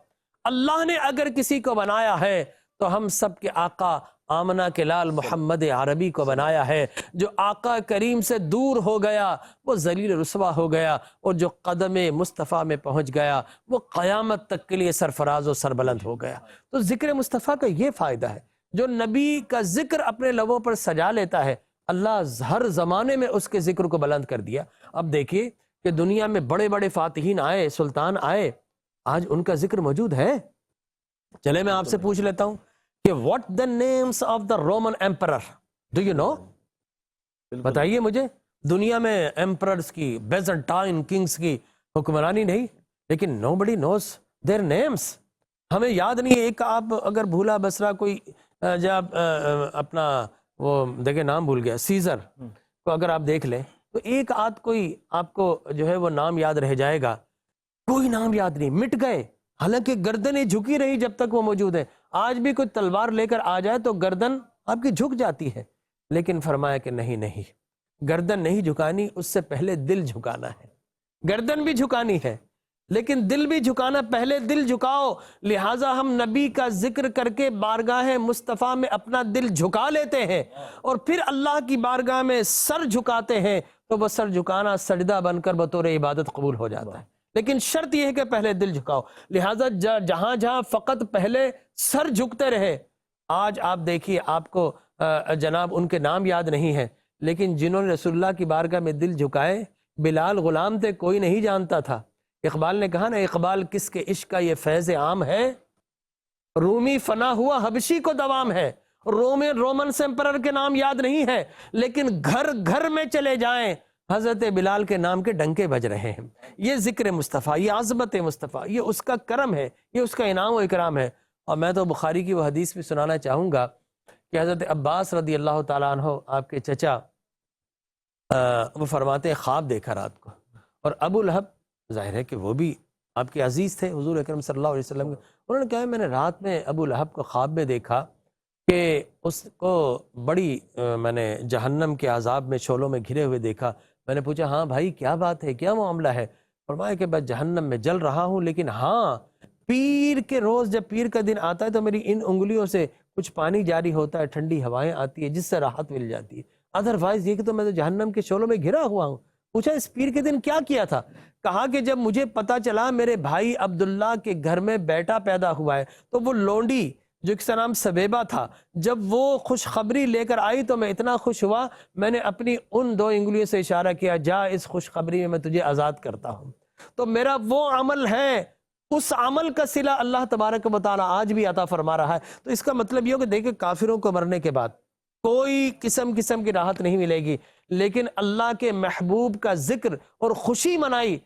اللہ نے اگر کسی کو بنایا ہے تو ہم سب کے آقا آمنہ کے لال محمد عربی کو بنایا ہے۔ جو آقا کریم سے دور ہو گیا وہ ذلیل رسوا ہو گیا، اور جو قدم مصطفیٰ میں پہنچ گیا وہ قیامت تک کے لیے سرفراز و سربلند ہو گیا۔ تو ذکر مصطفیٰ کا یہ فائدہ ہے، جو نبی کا ذکر اپنے لبوں پر سجا لیتا ہے، اللہ ہر زمانے میں اس کے ذکر کو بلند کر دیا۔ اب دیکھیے کہ دنیا میں بڑے بڑے فاتحین آئے، سلطان آئے، آج ان کا ذکر موجود ہے؟ چلے میں آپ سے پوچھ لیتا ہوں کہ what the names of the Roman emperor do you know؟ بتائیے مجھے، دنیا میں ایمپررز کی، بیزنٹائن کنگز کی حکمرانی نہیں، لیکن nobody knows their names۔ ہمیں یاد نہیں ہے، ایک آپ اگر بھولا بسرا کوئی جب اپنا وہ دیکھیں نام بھول گیا، سیزر کو اگر آپ دیکھ لیں تو ایک آدھ کوئی آپ کو جو ہے وہ نام یاد رہ جائے گا، کوئی نام یاد نہیں، مٹ گئے، حالانکہ گردنیں جھکی رہی جب تک وہ موجود ہے۔ آج بھی کوئی تلوار لے کر آ جائے تو گردن آپ کی جھک جاتی ہے، لیکن فرمایا کہ نہیں، گردن نہیں جھکانی، اس سے پہلے دل جھکانا ہے۔ گردن بھی جھکانی ہے لیکن دل بھی جھکانا، پہلے دل جھکاؤ۔ لہٰذا ہم نبی کا ذکر کر کے بارگاہ مصطفیٰ میں اپنا دل جھکا لیتے ہیں، اور پھر اللہ کی بارگاہ میں سر جھکاتے ہیں، تو وہ سر جھکانا سجدہ بن کر بطور عبادت قبول ہو جاتا ہے۔ لیکن شرط یہ ہے کہ پہلے دل جھکاؤ۔ لہٰذا جہاں جہاں فقط پہلے سر جھکتے رہے، آج آپ دیکھیے آپ کو جناب ان کے نام یاد نہیں ہے، لیکن جنہوں نے رسول اللہ کی بارگاہ میں دل جھکائے، بلال غلام تھے، کوئی نہیں جانتا تھا۔ اقبال نے کہا نا، اقبال کس کے عشق کا یہ فیض عام ہے، رومی فنا ہوا حبشی کو دوام ہے۔ رومن ایمپرر کے نام یاد نہیں ہے، لیکن گھر گھر میں چلے جائیں حضرت بلال کے نام کے ڈنکے بج رہے ہیں۔ یہ ذکر مصطفیٰ، یہ عظمت مصطفیٰ، یہ اس کا کرم ہے، یہ اس کا انعام و اکرام ہے۔ اور میں تو بخاری کی وہ حدیث بھی سنانا چاہوں گا کہ حضرت عباس رضی اللہ تعالیٰ عنہ، آپ کے چچا، وہ فرماتے ہیں خواب دیکھا رات کو، اور ابو لہب ظاہر ہے کہ وہ بھی آپ کے عزیز تھے حضور اکرم صلی اللہ علیہ وسلم کے، انہوں نے کہا میں نے رات میں ابو لہب کو خواب میں دیکھا کہ اس کو بڑی میں نے جہنم کے عذاب میں شعلوں میں گھرے ہوئے دیکھا۔ میں نے پوچھا ہاں بھائی کیا بات ہے، کیا معاملہ ہے؟ فرمایا کہ بس جہنم میں جل رہا ہوں، لیکن ہاں پیر کے روز جب پیر کا دن آتا ہے تو میری ان انگلیوں سے کچھ پانی جاری ہوتا ہے، ٹھنڈی ہوائیں آتی ہے جس سے راحت مل جاتی ہے، ادروائز یہ کہ تو میں تو جہنم کے شعلوں میں گھرا ہوا ہوں۔ پوچھا اس پیر کے دن کیا کیا تھا؟ کہا کہ جب مجھے پتا چلا میرے بھائی عبداللہ کے گھر میں بیٹا پیدا ہوا ہے، تو وہ لونڈی جو اس کا نام سبیبہ تھا، جب وہ خوشخبری لے کر آئی تو میں اتنا خوش ہوا، میں نے اپنی ان 2 انگلیوں سے اشارہ کیا، جا اس خوشخبری میں تجھے آزاد کرتا ہوں۔ تو میرا وہ عمل ہے، اس عمل کا صلہ اللہ تبارک و تعالیٰ آج بھی عطا فرما رہا ہے۔ تو اس کا مطلب یہ ہو کہ دیکھیں کافروں کو مرنے کے بعد کوئی قسم کی راحت نہیں ملے گی، لیکن اللہ کے محبوب کا ذکر اور خوشی منائی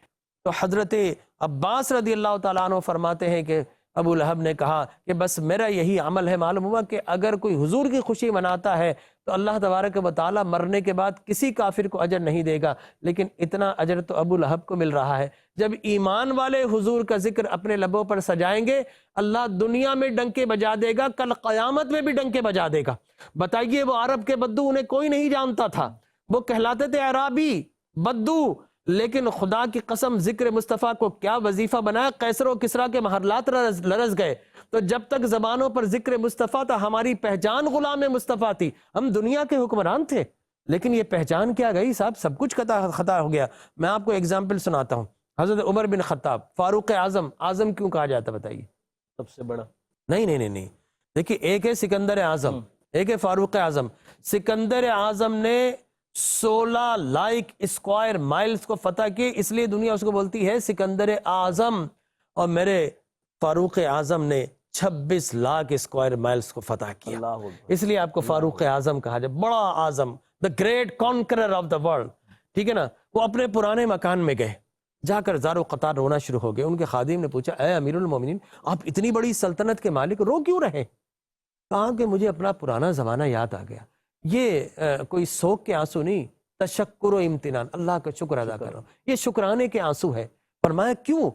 تو حضرت عباس رضی اللہ تعالیٰ عنہ فرماتے ہیں کہ ابو لہب نے کہا کہ بس میرا یہی عمل ہے. معلوم ہوا کہ اگر کوئی حضور کی خوشی مناتا ہے تو اللہ تبارک و تعالیٰ مرنے کے بعد کسی کافر کو اجر نہیں دے گا، لیکن اتنا اجر تو ابو لہب کو مل رہا ہے. جب ایمان والے حضور کا ذکر اپنے لبوں پر سجائیں گے، اللہ دنیا میں ڈنکے بجا دے گا، کل قیامت میں بھی ڈنکے بجا دے گا. بتائیے وہ عرب کے بدو، انہیں کوئی نہیں جانتا تھا، وہ کہلاتے تھے عرابی، بدو، لیکن خدا کی قسم ذکر مصطفیٰ کو کیا وظیفہ بنایا، قیصر و کسریٰ کے محلات لرز گئے. تو جب تک زبانوں پر ذکر مصطفیٰ تھا، ہماری پہچان غلام مصطفیٰ تھی، ہم دنیا کے حکمران تھے. لیکن یہ پہچان کیا گئی صاحب، سب کچھ خطا ہو گیا. میں آپ کو ایگزامپل سناتا ہوں. حضرت عمر بن خطاب، فاروق اعظم. اعظم کیوں کہا جاتا بتائیے؟ سب سے بڑا. نہیں. دیکھیے، ایک ہے سکندر اعظم، ایک ہے فاروق اعظم. سکندر اعظم نے 16 لاکھ اسکوائر مائلز کو فتح کیے، اس لیے دنیا اس کو بولتی ہے سکندر اعظم. اور میرے فاروق اعظم نے 26 لاکھ اسکوائر مائلز کو فتح کیا، اس لیے آپ کو فاروق اعظم کہا جائے. بڑا اعظم، the great conqueror of the world. ٹھیک ہے نا. وہ اپنے پرانے مکان میں گئے، جا کر زار و قطار رونا شروع ہو گئے. ان کے خادم نے پوچھا، اے امیر المومنین، آپ اتنی بڑی سلطنت کے مالک رو کیوں رہے؟ کہا کہ مجھے اپنا پرانا زمانہ یاد آ گیا. یہ کوئی سوگ کے آنسو نہیں، تشکر و امتنان، اللہ کا شکر ادا کر رہا ہوں، یہ شکرانے کے آنسو ہے. فرمایا کیوں؟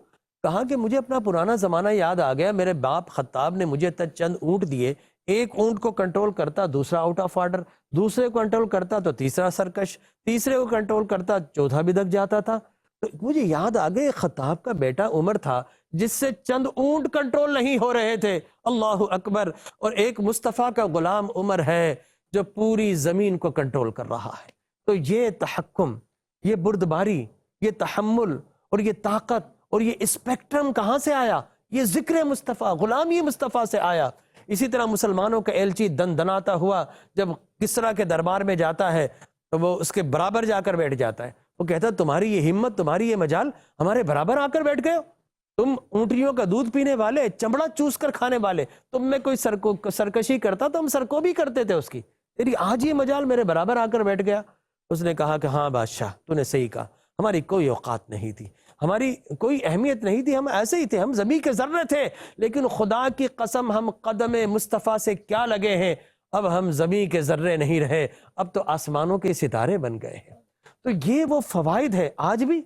کہا کہ مجھے اپنا پرانا زمانہ یاد آ گیا. میرے باپ خطاب نے مجھے چند اونٹ دیے، ایک اونٹ کو کنٹرول کرتا دوسرا آؤٹ آف آرڈر، دوسرے کو کنٹرول کرتا تو تیسرا سرکش، تیسرے کو کنٹرول کرتا چوتھا بھی دک جاتا تھا. تو مجھے یاد آ گئے خطاب کا بیٹا عمر تھا جس سے چند اونٹ کنٹرول نہیں ہو رہے تھے. اللہ اکبر. اور ایک مصطفیٰ کا غلام عمر ہے جو پوری زمین کو کنٹرول کر رہا ہے. تو یہ تحکم، یہ بردباری، یہ تحمل اور یہ طاقت اور یہ اسپیکٹرم کہاں سے آیا؟ یہ ذکر مصطفیٰ، غلامی مصطفیٰ سے آیا. اسی طرح مسلمانوں کا ایلچی دندناتا ہوا جب کسریٰ کے دربار میں جاتا ہے تو وہ اس کے برابر جا کر بیٹھ جاتا ہے. وہ کہتا ہے تمہاری یہ ہمت، تمہاری یہ مجال، ہمارے برابر آ کر بیٹھ گئے ہو. تم اونٹیوں کا دودھ پینے والے، چمڑا چوس کر کھانے والے، تم میں کوئی سرکشی کرتا تو ہم سرکو بھی کرتے تھے اس کی. تیری آج یہ مجال میرے برابر آ کر بیٹھ گیا. اس نے کہا کہ ہاں بادشاہ، تو نے صحیح کہا، ہماری کوئی اوقات نہیں تھی، ہماری کوئی اہمیت نہیں تھی، ہم ایسے ہی تھے، ہم زمین کے ذرے تھے. لیکن خدا کی قسم ہم قدم مصطفیٰ سے کیا لگے ہیں، اب ہم زمین کے ذرے نہیں رہے، اب تو آسمانوں کے ستارے بن گئے ہیں. تو یہ وہ فوائد ہے. آج بھی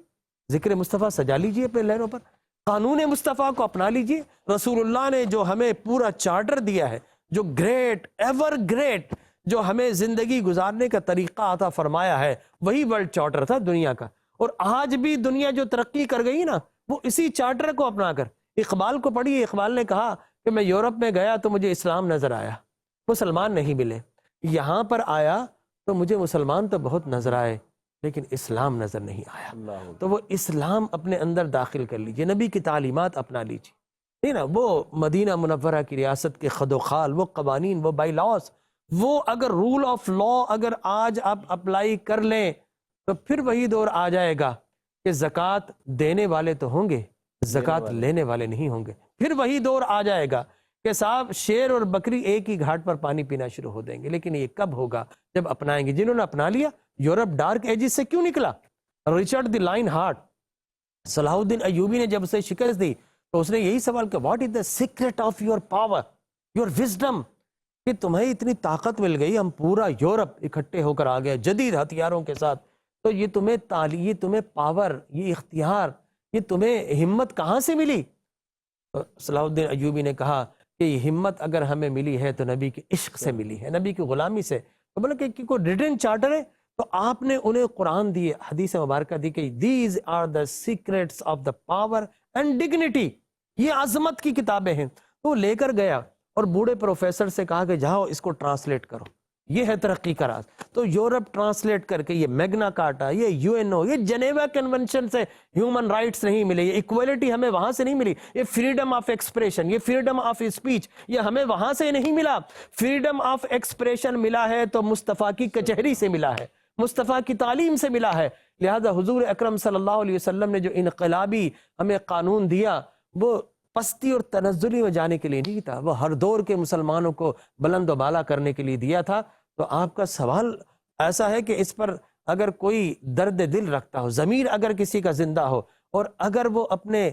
ذکر مصطفیٰ سجا لیجئے اپنے لہروں پر، قانون مصطفیٰ کو اپنا لیجئے. رسول اللہ نے جو ہمیں پورا چارٹر دیا ہے، جو گریٹ ایور گریٹ، جو ہمیں زندگی گزارنے کا طریقہ عطا فرمایا ہے، وہی ورلڈ چارٹر تھا دنیا کا. اور آج بھی دنیا جو ترقی کر گئی نا، وہ اسی چارٹر کو اپنا کر. اقبال کو پڑھیے، اقبال نے کہا کہ میں یورپ میں گیا تو مجھے اسلام نظر آیا، مسلمان نہیں ملے. یہاں پر آیا تو مجھے مسلمان تو بہت نظر آئے لیکن اسلام نظر نہیں آیا. تو وہ اسلام اپنے اندر داخل کر لیجئے، نبی کی تعلیمات اپنا لیجئے. نہیں نا، وہ مدینہ منورہ کی ریاست کے خد و خال، وہ قوانین، وہ بائی لاس، وہ اگر رول آف لا اگر آج آپ اپلائی کر لیں تو پھر وہی دور آ جائے گا کہ زکوٰۃ دینے والے تو ہوں گے، زکوٰۃ لینے والے نہیں ہوں گے. پھر وہی دور آ جائے گا کہ صاحب شیر اور بکری ایک ہی گھاٹ پر پانی پینا شروع ہو دیں گے. لیکن یہ کب ہوگا؟ جب اپنائیں گے. جنہوں نے اپنا لیا، یورپ ڈارک ایجز سے کیوں نکلا؟ رچرڈ دی لائن ہارٹ، صلاح الدین ایوبی نے جب اسے شکست دی تو اس نے یہی سوال کہ what is the secret of your power, your wisdom, کہ تمہیں اتنی طاقت مل گئی، ہم پورا یورپ اکٹھے ہو کر آ گئے جدید ہتھیاروں کے ساتھ، تو یہ تمہیں یہ تمہیں پاور، یہ اختیار، یہ تمہیں ہمت کہاں سے ملی؟ صلاح الدین ایوبی نے کہا کہ یہ ہمت اگر ہمیں ملی ہے تو نبی کے عشق سے ملی ہے، نبی کی غلامی سے. تو بولا کہ کوئی ریٹن چارٹر ہے تو آپ نے انہیں قرآن دیے، حدیث مبارکہ دی کہ these are the secrets of the power and dignity, یہ عظمت کی کتابیں ہیں. تو لے کر گیا اور بوڑھے پروفیسر سے کہا کہ جاؤ اس کو ٹرانسلیٹ کرو، یہ ہے ترقی کا راز. تو یورپ ٹرانسلیٹ کر کے یہ میگنا کارٹا، یہ یو این او، یہ جنیوا کنونشن سے ہیومن رائٹس نہیں ملے، یہ ایکویلٹی ہمیں وہاں سے نہیں ملی، یہ فریڈم آف ایکسپریشن، یہ فریڈم آف اسپیچ، یہ ہمیں وہاں سے نہیں ملا. فریڈم آف ایکسپریشن ملا ہے تو مصطفیٰ کی کچہری سے ملا ہے، مصطفیٰ کی تعلیم سے ملا ہے. لہذا حضور اکرم صلی اللہ علیہ وسلم نے جو انقلابی ہمیں قانون دیا، وہ پستی اور تنزلی میں جانے کے لیے نہیں تھا، وہ ہر دور کے مسلمانوں کو بلند و بالا کرنے کے لیے دیا تھا. تو آپ کا سوال ایسا ہے کہ اس پر اگر کوئی درد دل رکھتا ہو، ضمیر اگر کسی کا زندہ ہو اور اگر وہ اپنے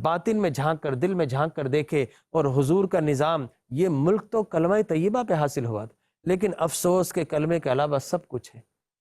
باطن میں جھانک کر، دل میں جھانک کر دیکھے اور حضور کا نظام، یہ ملک تو کلمہ طیبہ پہ حاصل ہوا تھا، لیکن افسوس کہ کلمے کے علاوہ سب کچھ ہے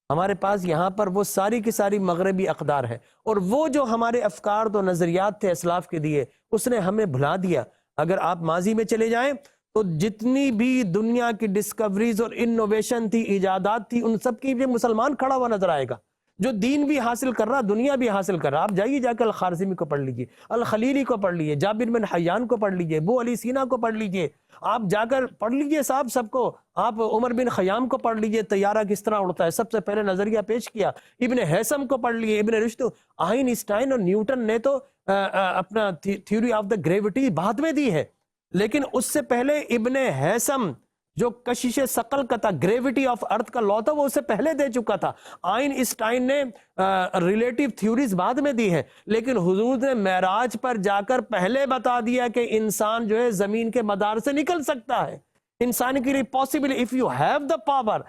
ہمارے پاس یہاں پر، وہ ساری کی ساری مغربی اقدار ہے، اور وہ جو ہمارے افکار تو نظریات تھے اسلاف کے دیے، اس نے ہمیں بھلا دیا۔ اگر آپ ماضی میں چلے جائیں تو جتنی بھی دنیا کی ڈسکوریز اور انوویشن تھی، ایجادات تھی، ان سب کی بھی مسلمان کھڑا ہوا نظر آئے گا، جو دین بھی حاصل کر رہا، دنیا بھی حاصل کر رہا۔ آپ جائیے جا کے الخارزمی کو پڑھ لیجئے، الخلیلی کو پڑھ لیجئے، جابر بن حیان کو پڑھ لیجئے، ابو علی سینا کو پڑھ لیجئے، آپ جا کر پڑھ لیجئے صاحب سب کو، آپ عمر بن خیام کو پڑھ لیجئے، طیارہ کس طرح اڑتا ہے، سب سے پہلے نظریہ پیش کیا۔ ابن ہیثم کو پڑھ لیجئے، ابن رشد، آئنسٹائن اور نیوٹن نے تو اپنا تھیوری آف دا گریوٹی بعد میں دی ہے، لیکن اس سے پہلے ابن ہیثم جو کشش ثقل کا تھا، گریوٹی آف ارتھ کا لا تھا، وہ اسے پہلے دے چکا تھا۔ آئنسٹائن نے ریلیٹیو تھیوریز بعد میں دی ہے، لیکن حضور نے معراج پر جا کر پہلے بتا دیا کہ انسان جو ہے زمین کے مدار سے نکل سکتا ہے، انسان کے لیے possible, if you have the power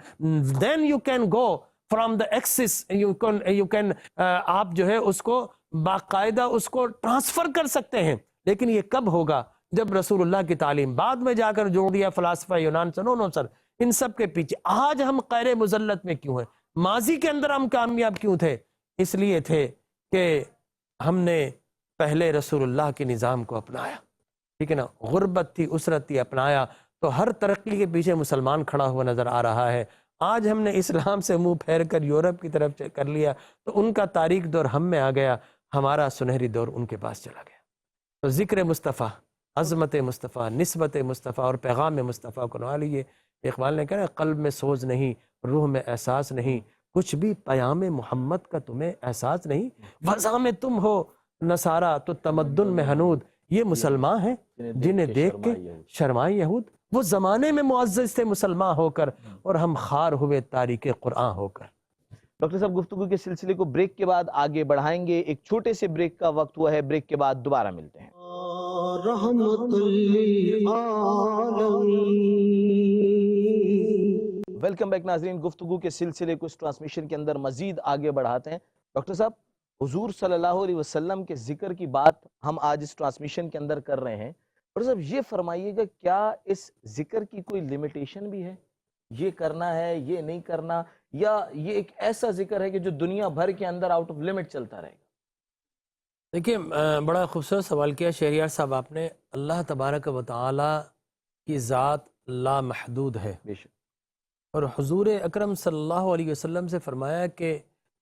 then you can go from the axis, you can آپ جو ہے اس کو باقاعدہ اس کو ٹرانسفر کر سکتے ہیں، لیکن یہ کب ہوگا؟ جب رسول اللہ کی تعلیم بعد میں جا کر جوڑ دیا فلاسفہ یونان سے۔ نو سر، ان سب کے پیچھے آج ہم غیر مذلت میں کیوں ہیں؟ ماضی کے اندر ہم کامیاب کیوں تھے؟ اس لیے تھے کہ ہم نے پہلے رسول اللہ کے نظام کو اپنایا، ٹھیک ہے نا، غربت تھی، اسرت تھی، اپنایا، تو ہر ترقی کے پیچھے مسلمان کھڑا ہوا نظر آ رہا ہے۔ آج ہم نے اسلام سے منہ پھیر کر یورپ کی طرف کر لیا، تو ان کا تاریک دور ہم میں آ گیا، ہمارا سنہری دور ان کے پاس چلا گیا۔ تو ذکر مصطفیٰ، عظمت مصطفیٰ، نسبت مصطفیٰ اور پیغام مصطفیٰ کو نوا لیجیے۔ اقبال نے کہا قلب میں سوز نہیں، روح میں احساس نہیں، کچھ بھی پیام محمد کا تمہیں احساس نہیں، وضع میں تم ہو نصارہ تو تمدن میں حنود، یہ مسلمان ہیں جنہیں دیکھ کے شرمائے یہود، وہ زمانے میں معزز تھے مسلمان ہو کر، اور ہم خار ہوئے تاریک قرآن ہو کر۔ ڈاکٹر صاحب گفتگو کے سلسلے کو بریک کے بعد آگے بڑھائیں گے، ایک چھوٹے سے بریک کا وقت ہوا ہے، بریک کے بعد دوبارہ ملتے ہیں۔ رحمت للعالمین۔ ویلکم بیک ناظرین، گفتگو کے سلسلے کو اس ٹرانسمیشن کے اندر مزید آگے بڑھاتے ہیں۔ ڈاکٹر صاحب، حضور صلی اللہ علیہ وسلم کے ذکر کی بات ہم آج اس ٹرانسمیشن کے اندر کر رہے ہیں۔ ڈاکٹر صاحب یہ فرمائیے گا، کیا اس ذکر کی کوئی لیمیٹیشن بھی ہے؟ یہ کرنا ہے، یہ نہیں کرنا، یا یہ ایک ایسا ذکر ہے کہ جو دنیا بھر کے اندر آؤٹ آف لمٹ چلتا رہے گا؟ دیکھیں، بڑا خوبصورت سوال کیا شہریار صاحب آپ نے۔ اللہ تبارک و تعالی کی ذات لامحدود ہے، بے شک، اور حضور اکرم صلی اللہ علیہ وسلم سے فرمایا کہ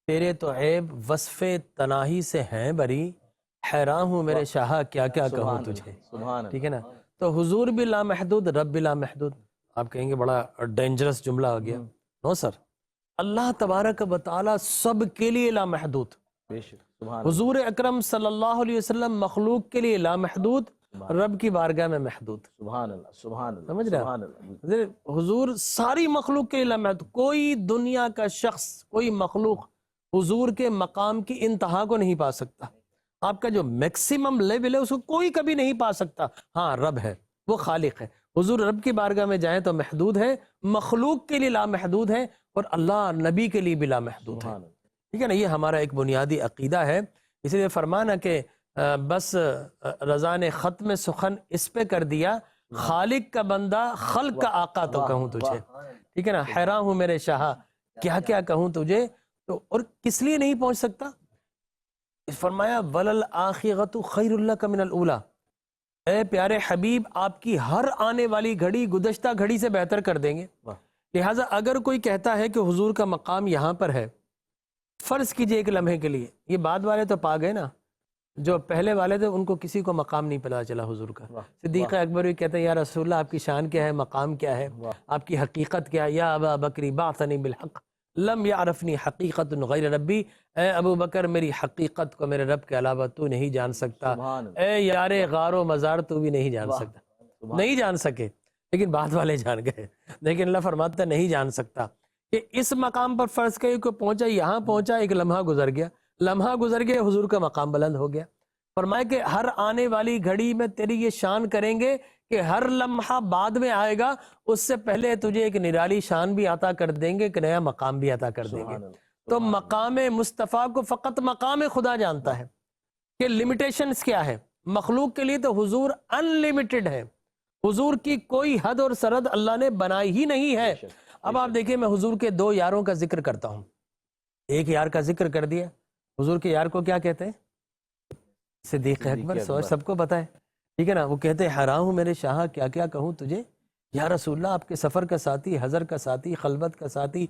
تیرے تو عیب وصف تناہی سے ہیں بری، حیران ہوں میرے شاہ کیا کیا کہوں تجھے، ٹھیک ہے نا۔ تو حضور بھی لامحدود، رب بھی لامحدود۔ آپ کہیں گے بڑا ڈینجرس جملہ آ گیا۔ نو سر، اللہ تبارک و تعالی سب کے لیے لامحدود، بے شک، حضور اکرم صلی اللہ علیہ وسلم مخلوق کے لیے لامحدود، رب کی بارگاہ میں محدود۔ سبحان اللہ، سبحان اللہ، سمجھ رہے سبحان اللہ۔ ہیں؟ حضور ساری مخلوق کے لیے لامحدود، کوئی دنیا کا شخص، کوئی مخلوق حضور کے مقام کی انتہا کو نہیں پا سکتا۔ آپ کا جو میکسیمم لیول ہے اس کو کوئی کبھی نہیں پا سکتا۔ ہاں، رب ہے، وہ خالق ہے۔ حضور رب کی بارگاہ میں جائیں تو محدود ہے، مخلوق کے لیے لامحدود ہے، اور اللہ نبی کے لیے بھی لامحدود ہے، ٹھیک ہے نا۔ یہ ہمارا ایک بنیادی عقیدہ ہے۔ اس لیے فرمانا کہ بس رضا نے ختم سخن اس پہ کر دیا، خالق کا بندہ خلق کا آقا تو کہوں تجھے، ٹھیک ہے نا۔ حیران ہوں میرے شاہ کیا کیا کہوں تجھے، تو اور کس لیے نہیں پہنچ سکتا؟ فرمایا وَلَلْآخِرَةُ خَيْرٌ لَكَ مِنَ الْأُولَىٰ، اے پیارے حبیب آپ کی ہر آنے والی گھڑی گزشتہ گھڑی سے بہتر کر دیں گے۔ لہٰذا اگر کوئی کہتا ہے کہ حضور کا مقام یہاں پر ہے، فرض کیجئے ایک لمحے کے لیے، یہ بعد والے تو پا گئے نا، جو پہلے والے تھے ان کو کسی کو مقام نہیں پتا چلا حضور کا۔ صدیق اکبر بھی کہتے ہیں یا رسول اللہ آپ کی شان کیا ہے، مقام کیا ہے، آپ کی حقیقت کیا ہے؟ یا ابا بکری بعثنی بالحق لم یعرفنی حقیقت غیر ربی، اے ابو بکر میری حقیقت کو میرے رب کے علاوہ تو نہیں جان سکتا، اے یار غار و مزار تو بھی نہیں جان سکتا۔ نہیں جان سکے، لیکن بعد والے جان گئے، لیکن اللہ فرماتا نہیں جان سکتا کہ اس مقام پر فرض کرے کہ پہنچا، یہاں پہنچا، ایک لمحہ گزر گیا، لمحہ گزر گیا، حضور کا مقام بلند ہو گیا۔ فرمایا کہ ہر آنے والی گھڑی میں تیری یہ شان کریں گے کہ ہر لمحہ بعد میں آئے گا اس سے پہلے تجھے ایک نرالی شان بھی عطا کر دیں گے، ایک نیا مقام بھی عطا کر دیں گے۔ تو مقام مصطفیٰ کو فقط مقام خدا جانتا ہے، کہ لمیٹیشنز کیا ہے. مخلوق کے لیے تو حضور ان لمیٹڈ ہے، حضور کی کوئی حد اور سرحد اللہ نے بنائی ہی نہیں ہے. اب آپ دیکھیں میں حضور کے دو یاروں کا ذکر کرتا ہوں. ایک یار کا ذکر کر دیا، حضور کے یار کو کیا کہتے ہیں؟ صدیق اکبر. سب کو پتا ہے، ٹھیک ہے نا. وہ کہتے ہیں حیران ہوں میرے شاہ کیا کیا کہوں تجھے یا رسول اللہ، آپ کے سفر کا ساتھی، حضر کا ساتھی، خلوت کا ساتھی،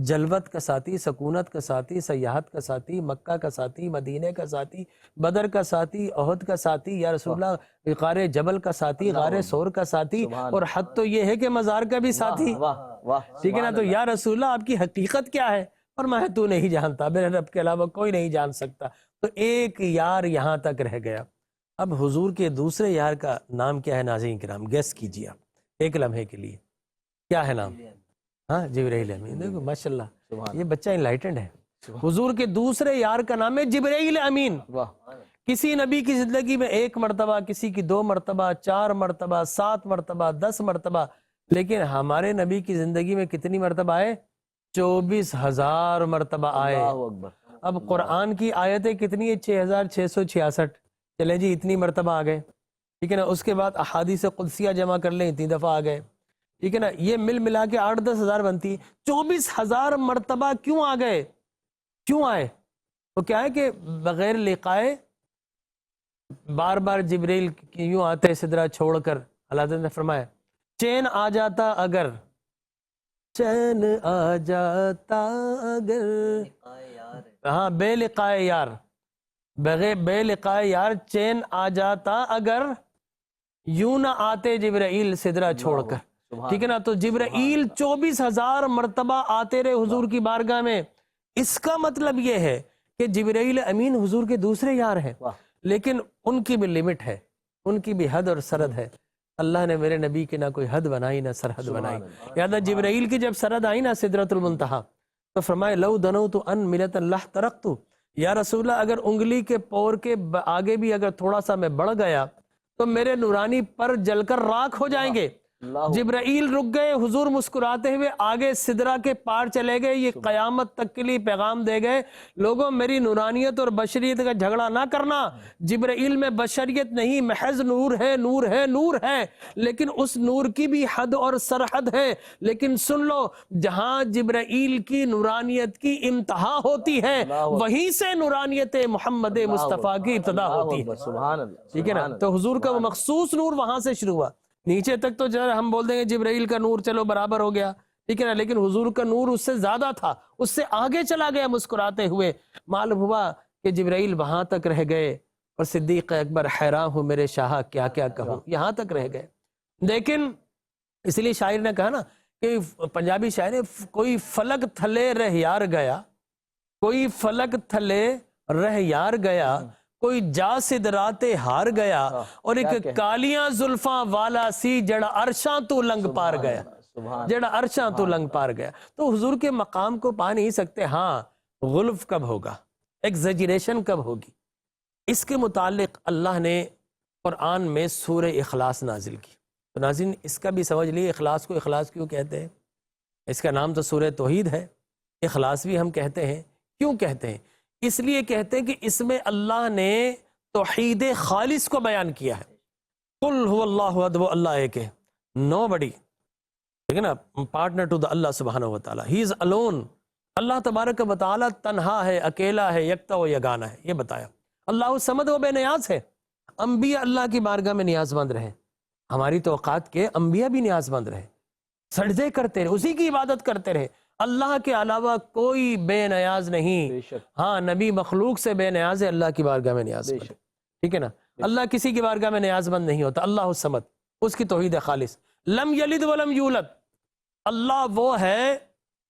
جلوت کا ساتھی، سکونت کا ساتھی، سیاحت کا ساتھی، مکہ کا ساتھی، مدینے کا ساتھی، بدر کا ساتھی، احد کا ساتھی، یا رسول اللہ غار جبل کا ساتھی، غار سور کا ساتھی، اور حد تو یہ ہے کہ مزار کا بھی ساتھی. ٹھیک ہے نا. تو یا رسول اللہ آپ کی حقیقت کیا ہے؟ فرمایا تو نہیں جانتا، میرے رب کے علاوہ کوئی نہیں جان سکتا. تو ایک یار یہاں تک رہ گیا. اب حضور کے دوسرے یار کا نام کیا ہے ناظرین کرام؟ گیس کیجیے آپ ایک لمحے کے لیے، کیا ہے نام؟ ہاں جبرائیل امین. دیکھو ماشاءاللہ یہ بچہ انلائٹنڈ ہے. حضور کے دوسرے یار کا نام ہے جبرائیل امین. کسی نبی کی زندگی میں 1 مرتبہ، کسی کی 2 مرتبہ، 4 مرتبہ، 7 مرتبہ، 10 مرتبہ، لیکن ہمارے نبی کی زندگی میں کتنی مرتبہ آئے؟ 24,000 مرتبہ آئے. اب قرآن کی آیتیں کتنی ہے؟ 6,666. چلے جی اتنی مرتبہ آ گئے. ٹھیک ہے نا. اس کے بعد احادیث قدسیہ جمع کر لیں، اتنی دفعہ آ گئے. ٹھیک ہے نا. یہ مل ملا کے 8-10 ہزار بنتی. 24,000 مرتبہ کیوں آ گئے؟ کیوں آئے؟ تو کیا ہے کہ بغیر لقائے بار بار جبریل یوں آتے سدرہ چھوڑ کر. اللہ تعالیٰ نے فرمایا چین آ جاتا اگر، چین آ جاتا اگر، ہاں بے لقائے یار، بغیر بے لقائے یار چین آ جاتا اگر، یوں نہ آتے جبرائیل سدرہ چھوڑ کر. ٹھیک ہے نا. تو جبرائیل 24,000 مرتبہ آتے رہے حضور کی بارگاہ میں. اس کا مطلب یہ ہے کہ جبرائیل امین حضور کے دوسرے یار ہیں، لیکن ان کی بھی لمٹ ہے، ان کی بھی حد اور سرحد ہے. اللہ نے میرے نبی کی نہ کوئی حد بنائی نہ سرحد بنائی. یاد ہے جبرائیل کی جب سرحد آئی نا سدرۃ المنتہا، تو فرمائے لو دنوت ان ملت اللہ ترقت. یا رسول اللہ اگر انگلی کے پور کے آگے بھی اگر تھوڑا سا میں بڑھ گیا تو میرے نورانی پر جل کر راکھ ہو جائیں گے. جبرائیل رک گئے، حضور مسکراتے ہوئے آگے سدرہ کے پار چلے گئے. یہ قیامت تک کے لیے پیغام دے گئے، لوگوں میری نورانیت اور بشریت کا جھگڑا نہ کرنا. جبرائیل میں بشریت نہیں، محض نور ہے، نور ہے، نور ہے، لیکن اس نور کی بھی حد اور سرحد ہے. لیکن سن لو، جہاں جبرائیل کی نورانیت کی انتہا ہوتی ہے وہیں سے نورانیت محمد مصطفیٰ کی ابتدا ہوتی ہے. ٹھیک ہے نا. تو حضور کا وہ مخصوص نور وہاں سے شروع ہوا. نیچے تک تو ہم بول دیں گے جبرائیل کا نور چلو برابر ہو گیا، ٹھیک ہے نا، لیکن حضور کا نور اس سے زیادہ تھا، اس سے آگے چلا گیا مسکراتے ہوئے. معلوم ہوا کہ جبرائیل وہاں تک رہ گئے اور صدیق اکبر حیران ہوں میرے شاہ کیا کیا کہوں، یہاں تک رہ گئے. لیکن اس لیے شاعر نے کہا نا کہ پنجابی شاعر، کوئی فلک تھلے رہ یار گیا، کوئی فلک تھلے رہ یار گیا، کوئی جا سدرات ہار گیا، اور ایک کالیاں زلفاں والا سی جڑا عرشاں تو لنگ پار گیا، جڑا عرشاں تو لنگ پار گیا. تو حضور کے مقام کو پا نہیں سکتے. ہاں غلف کب ہوگا، ایگزیجریشن کب ہوگی، اس کے متعلق اللہ نے قرآن میں سورہ اخلاص نازل کی. تو ناظرین اس کا بھی سمجھ لیے اخلاص کو اخلاص کیوں کہتے ہیں. اس کا نام تو سورہ توحید ہے، اخلاص بھی ہم کہتے ہیں. کیوں کہتے ہیں؟ اس لیے کہتے ہیں کہ اس میں اللہ نے توحید خالص کو بیان کیا ہے. قل هو اللہ احد، وہ اللہ ایک ہے، نو بڈی، ٹھیک ہے نا، پارٹنر ٹو دا اللہ سبحانہ و تعالی، ہی از الون. اللہ تبارک و تعالی تنہا ہے، اکیلا ہے، یکتا و یگانہ ہے. یہ بتایا. اللہ الصمد، وہ بے نیاز ہے. انبیاء اللہ کی بارگاہ میں نیاز مند رہے، ہماری توقعات کے انبیاء بھی نیاز مند رہے، سجدے کرتے رہے، اسی کی عبادت کرتے رہے. اللہ کے علاوہ کوئی بے نیاز نہیں. ہاں نبی مخلوق سے بے نیاز ہے، اللہ کی بارگاہ میں نیاز مند ہے. ٹھیک ہے نا. اللہ کسی کی بارگاہ میں نیاز مند نہیں ہوتا. اللہ الصمد، اس کی توحید خالص. لم یلد ولم یولد، اللہ وہ ہے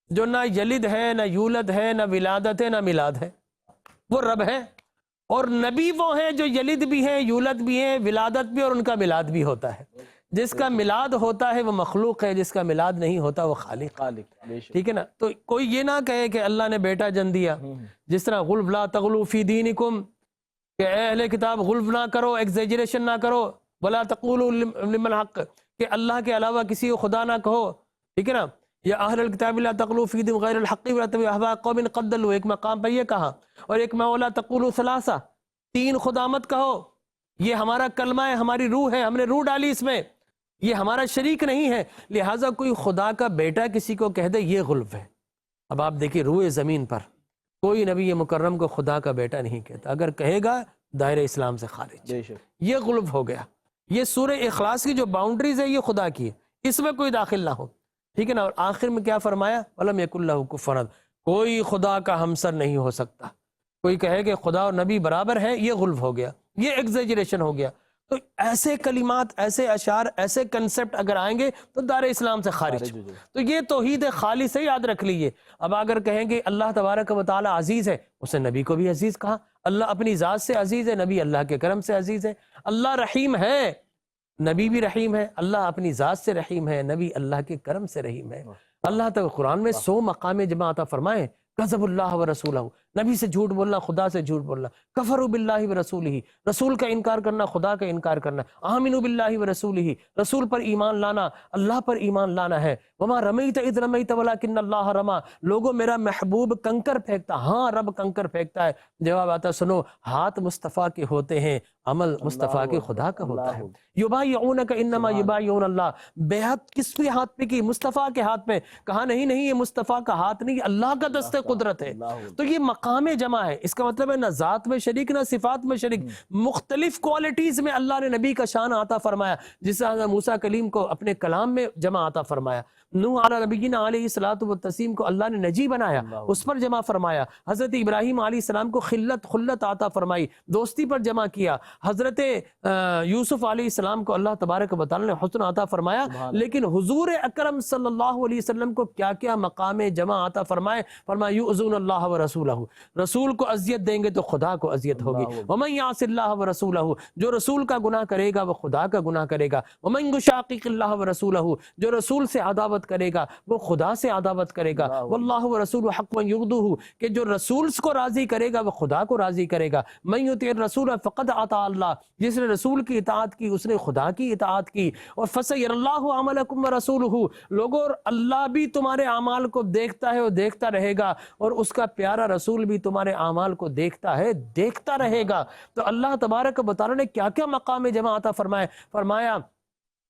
جو نہ یلد ہے، نہ یولد ہے، نہ ولادت ہے، نہ میلاد ہے. وہ رب ہے. اور نبی وہ ہیں جو یلد بھی ہیں، یولد بھی ہیں، ولادت بھی، اور ان کا میلاد بھی ہوتا ہے. جس کا میلاد ہوتا ہے وہ مخلوق ہے، جس کا میلاد نہیں ہوتا وہ خالق. ٹھیک ہے نا. تو کوئی یہ نہ کہے کہ اللہ نے بیٹا جن دیا. جس طرح غلف لا تغلو فی دینکم، کہ اے اہل کتاب غلف نہ کرو، ایگزیجریشن نہ کرو. ولا تقولوا لمن حق، کہ اللہ کے علاوہ کسی کو خدا نہ کہو. ٹھیک ہے نا. یا اہل الکتاب لا تغلو فی دین غیر الحق ولا تتبعوا اهواء قوم قد ضلوا، ایک مقام پر یہ کہا. اور ایک میں ولا تقولوا ثلاثہ، تین خدا مت کہو، یہ ہمارا کلمہ ہے، ہماری روح ہے، ہم نے روح ڈالی اس میں، یہ ہمارا شریک نہیں ہے، لہٰذا کوئی خدا کا بیٹا کسی کو کہہ دے یہ غلو ہے۔ اب آپ دیکھیے روئے زمین پر کوئی نبی مکرم کو خدا کا بیٹا نہیں کہتا، اگر کہے گا دائرہ اسلام سے خارج، یہ غلو ہو گیا۔ یہ سورہ اخلاص کی جو باؤنڈریز ہے یہ خدا کی ہے، اس میں کوئی داخل نہ ہو، ٹھیک ہے نا۔ اور آخر میں کیا فرمایا؟ وَلَمْ يَكُنْ لَهُ كُفُوًا أَحَدٌ، کوئی خدا کا ہمسر نہیں ہو سکتا۔ کوئی کہے کہ خدا اور نبی برابر ہے، یہ غلو ہو گیا، یہ ایگزیجریشن ہو گیا۔ تو ایسے کلمات، ایسے اشعار، ایسے کنسپٹ اگر آئیں گے تو دار اسلام سے خارج۔ تو یہ توحید خالص سے یاد رکھ لیجئے۔ اب اگر کہیں گے اللہ تبارک و تعالی عزیز ہے، اس نے نبی کو بھی عزیز کہا، اللہ اپنی ذات سے عزیز ہے، نبی اللہ کے کرم سے عزیز ہے۔ اللہ رحیم ہے، نبی بھی رحیم ہے، اللہ اپنی ذات سے رحیم ہے، نبی اللہ کے کرم سے رحیم ہے۔ اللہ تعالی قرآن میں 100 مقام جمع عطا فرمائے، کذب اللہ و رسولہ، نبی سے جھوٹ بولنا، خدا سے جھوٹ بولنا، کفروا باللہ و رسولہ، رسول کا انکار کرنا، خدا کا انکار کرنا، آمنوا باللہ و رسولہ، رسول پر ایمان لانا، اللہ پر ایمان لانا ہے۔ وما رمیت اذ رمیت ولکن اللہ رما، لوگوں میرا محبوب کنکر پھینکتا، ہاں رب کنکر پھینکتا ہے۔ جواب آتا سنو، ہاتھ مصطفیٰ کے ہوتے ہیں، عمل مصطفیٰ کے خدا کا ہوتا ہے۔ یبایعونک انما یبایعون اللہ، بیعت کس کے ہاتھ پہ کی؟ مصطفیٰ کے ہاتھ پہ۔ کہا نہیں نہیں یہ مصطفیٰ کا ہاتھ نہیں، اللہ کا دست قدرت ہے۔ تو یہ مقام جمع ہے، اس کا مطلب ہے نہ ذات میں شریک نہ صفات میں شریک، مختلف کوالٹیز میں اللہ نے نبی کا شان عطا فرمایا، جس سے حضرت موسیٰ کلیم کو اپنے کلام میں جمع عطا فرمایا، نوح علیہ نبینا علیہ الصلوۃ والتسلیم کو اللہ نے نجی بنایا، اس پر جمع فرمایا، حضرت ابراہیم علیہ السلام کو خلت عطا فرمائی، دوستی پر جمع کیا، حضرت یوسف علیہ السلام کو اللہ تبارک و تعالی نے حسن عطا فرمایا، لیکن حضور اکرم صلی اللہ علیہ وسلم کو کیا کیا مقام جمع عطا فرمائے؟ فرمایا یؤذون اللہ و رسولہ، رسول کو اذیت دیں گے تو خدا کو اذیت ہوگی۔ ومن یعص اللہ و رسولہ، جو رسول کا گناہ کرے گا وہ خدا کا گناہ کرے گا۔ ومن یشاقق اللہ و رسولہ، جو رسول سے عداوت کرے گا وہ خدا سے عداوت کرے گا۔ واللہ ورسولہ حق من یرضوہ، کہ جو رسول کو راضی کرے گا وہ خدا کو راضی کرے گا۔ من یطع الرسول فقد اطاع اللہ، جس نے رسول کی اطاعت کی اس نے خدا کی اطاعت کی۔ اور فسیر اللہ عملکم ورسولہ، لوگوں اللہ بھی تمہارے اعمال کو دیکھتا ہے اور دیکھتا رہے گا، اور اس کا پیارا رسول بھی تمہارے اعمال کو دیکھتا ہے دیکھتا رہے گا۔ تو اللہ تبارک و تعالی نے کیا کیا مقام جمع عطا فرمایا؟ فرمایا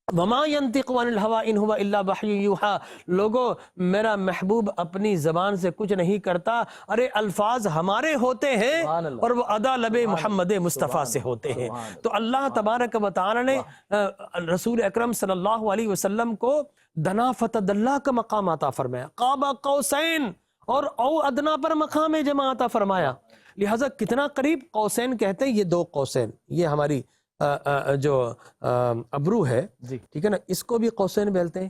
وما ينطق عن الهوى ان هو الا وحی یوحى، لوگوں میرا محبوب اپنی زبان سے کچھ نہیں کرتا، ارے الفاظ ہمارے ہوتے ہیں اور وہ ادا لب محمد مصطفیٰ سے ہوتے ہیں۔ تو اللہ تبارک و تعالی نے رسول اکرم صلی اللہ علیہ وسلم کو دنا فتدلی کا مقام عطا فرمایا، قاب قوسین اور او ادنا پر مقام جمع عطا فرمایا۔ لہٰذا کتنا قریب، قوسین کہتے ہیں، یہ دو قوسین، یہ ہماری جو ابرو ہے ٹھیک ہے نا، اس کو بھی قوسین بولتے ہیں،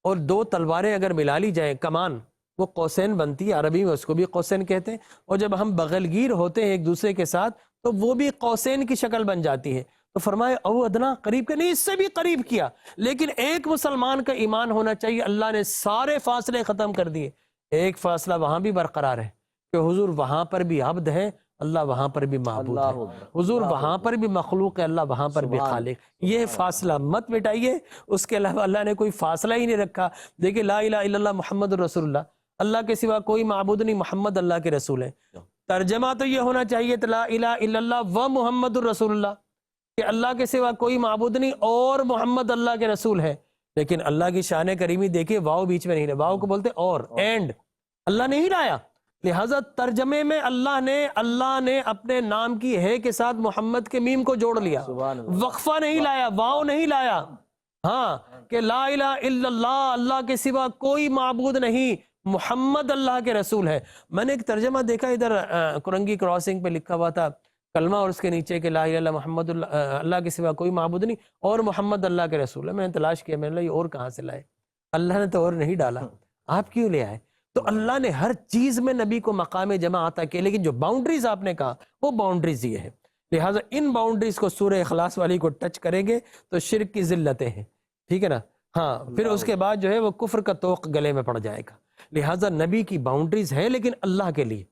اور دو تلواریں اگر ملا لی جائیں کمان وہ قوسین بنتی ہے، عربی میں اس کو بھی قوسین کہتے ہیں۔ اور جب ہم بغل گیر ہوتے ہیں ایک دوسرے کے ساتھ تو وہ بھی قوسین کی شکل بن جاتی ہے۔ تو فرمایا او ادنا، قریب کے نہیں، اس سے بھی قریب کیا، لیکن ایک مسلمان کا ایمان ہونا چاہیے۔ اللہ نے سارے فاصلے ختم کر دیے، ایک فاصلہ وہاں بھی برقرار ہے کہ حضور وہاں پر بھی عبد ہے، اللہ وہاں پر بھی معبود ہے، حضور وہاں پر بھی مخلوق ہے، اللہ وہاں پر بھی خالق۔ یہ فاصلہ مت مٹائیے، اس کے علاوہ اللہ نے کوئی فاصلہ ہی نہیں رکھا۔ دیکھیں لا الہ الا اللہ محمد رسول اللہ، اللہ کے سوا کوئی معبود نہیں، محمد اللہ کے رسول ہیں۔ ترجمہ تو یہ ہونا چاہیے لا الہ الا اللہ و محمد الرسول اللہ، کہ اللہ کے سوا کوئی معبود نہیں اور محمد اللہ کے رسول ہے۔ لیکن اللہ کی شان کریمی دیکھیے، واو بیچ میں نہیں ہے، واو کو بولتے اور، اینڈ اللہ نے ہی لایا۔ لہٰذا ترجمے میں اللہ نے اپنے نام کی ہے کے ساتھ محمد کے میم کو جوڑ لیا، وقفہ نہیں لایا، واو نہیں لایا، ہاں کہ لا الہ الا اللہ، اللہ کے سوا کوئی معبود نہیں، محمد اللہ کے رسول ہے۔ میں نے ایک ترجمہ دیکھا ادھر کرنگی کراسنگ پہ لکھا ہوا تھا کلمہ اور اس کے نیچے کہ لا الہ الا محمد اللہ کے سوا کوئی معبود نہیں اور محمد اللہ کے رسول ہے۔ میں نے تلاش کیا، میں نے یہ اور کہاں سے لائے؟ اللہ نے تو اور نہیں ڈالا، آپ کیوں لے آئے؟ تو اللہ نے ہر چیز میں نبی کو مقام جمع عطا کیا، لیکن جو باؤنڈریز آپ نے کہا وہ باؤنڈریز یہ ہے۔ لہٰذا ان باؤنڈریز کو سورہ اخلاص والی کو ٹچ کریں گے تو شرک کی ذلتیں ہیں، ٹھیک ہے نا، ہاں پھر اس کے بعد جو ہے وہ کفر کا توق گلے میں پڑ جائے گا۔ لہٰذا نبی کی باؤنڈریز ہے، لیکن اللہ کے لیے،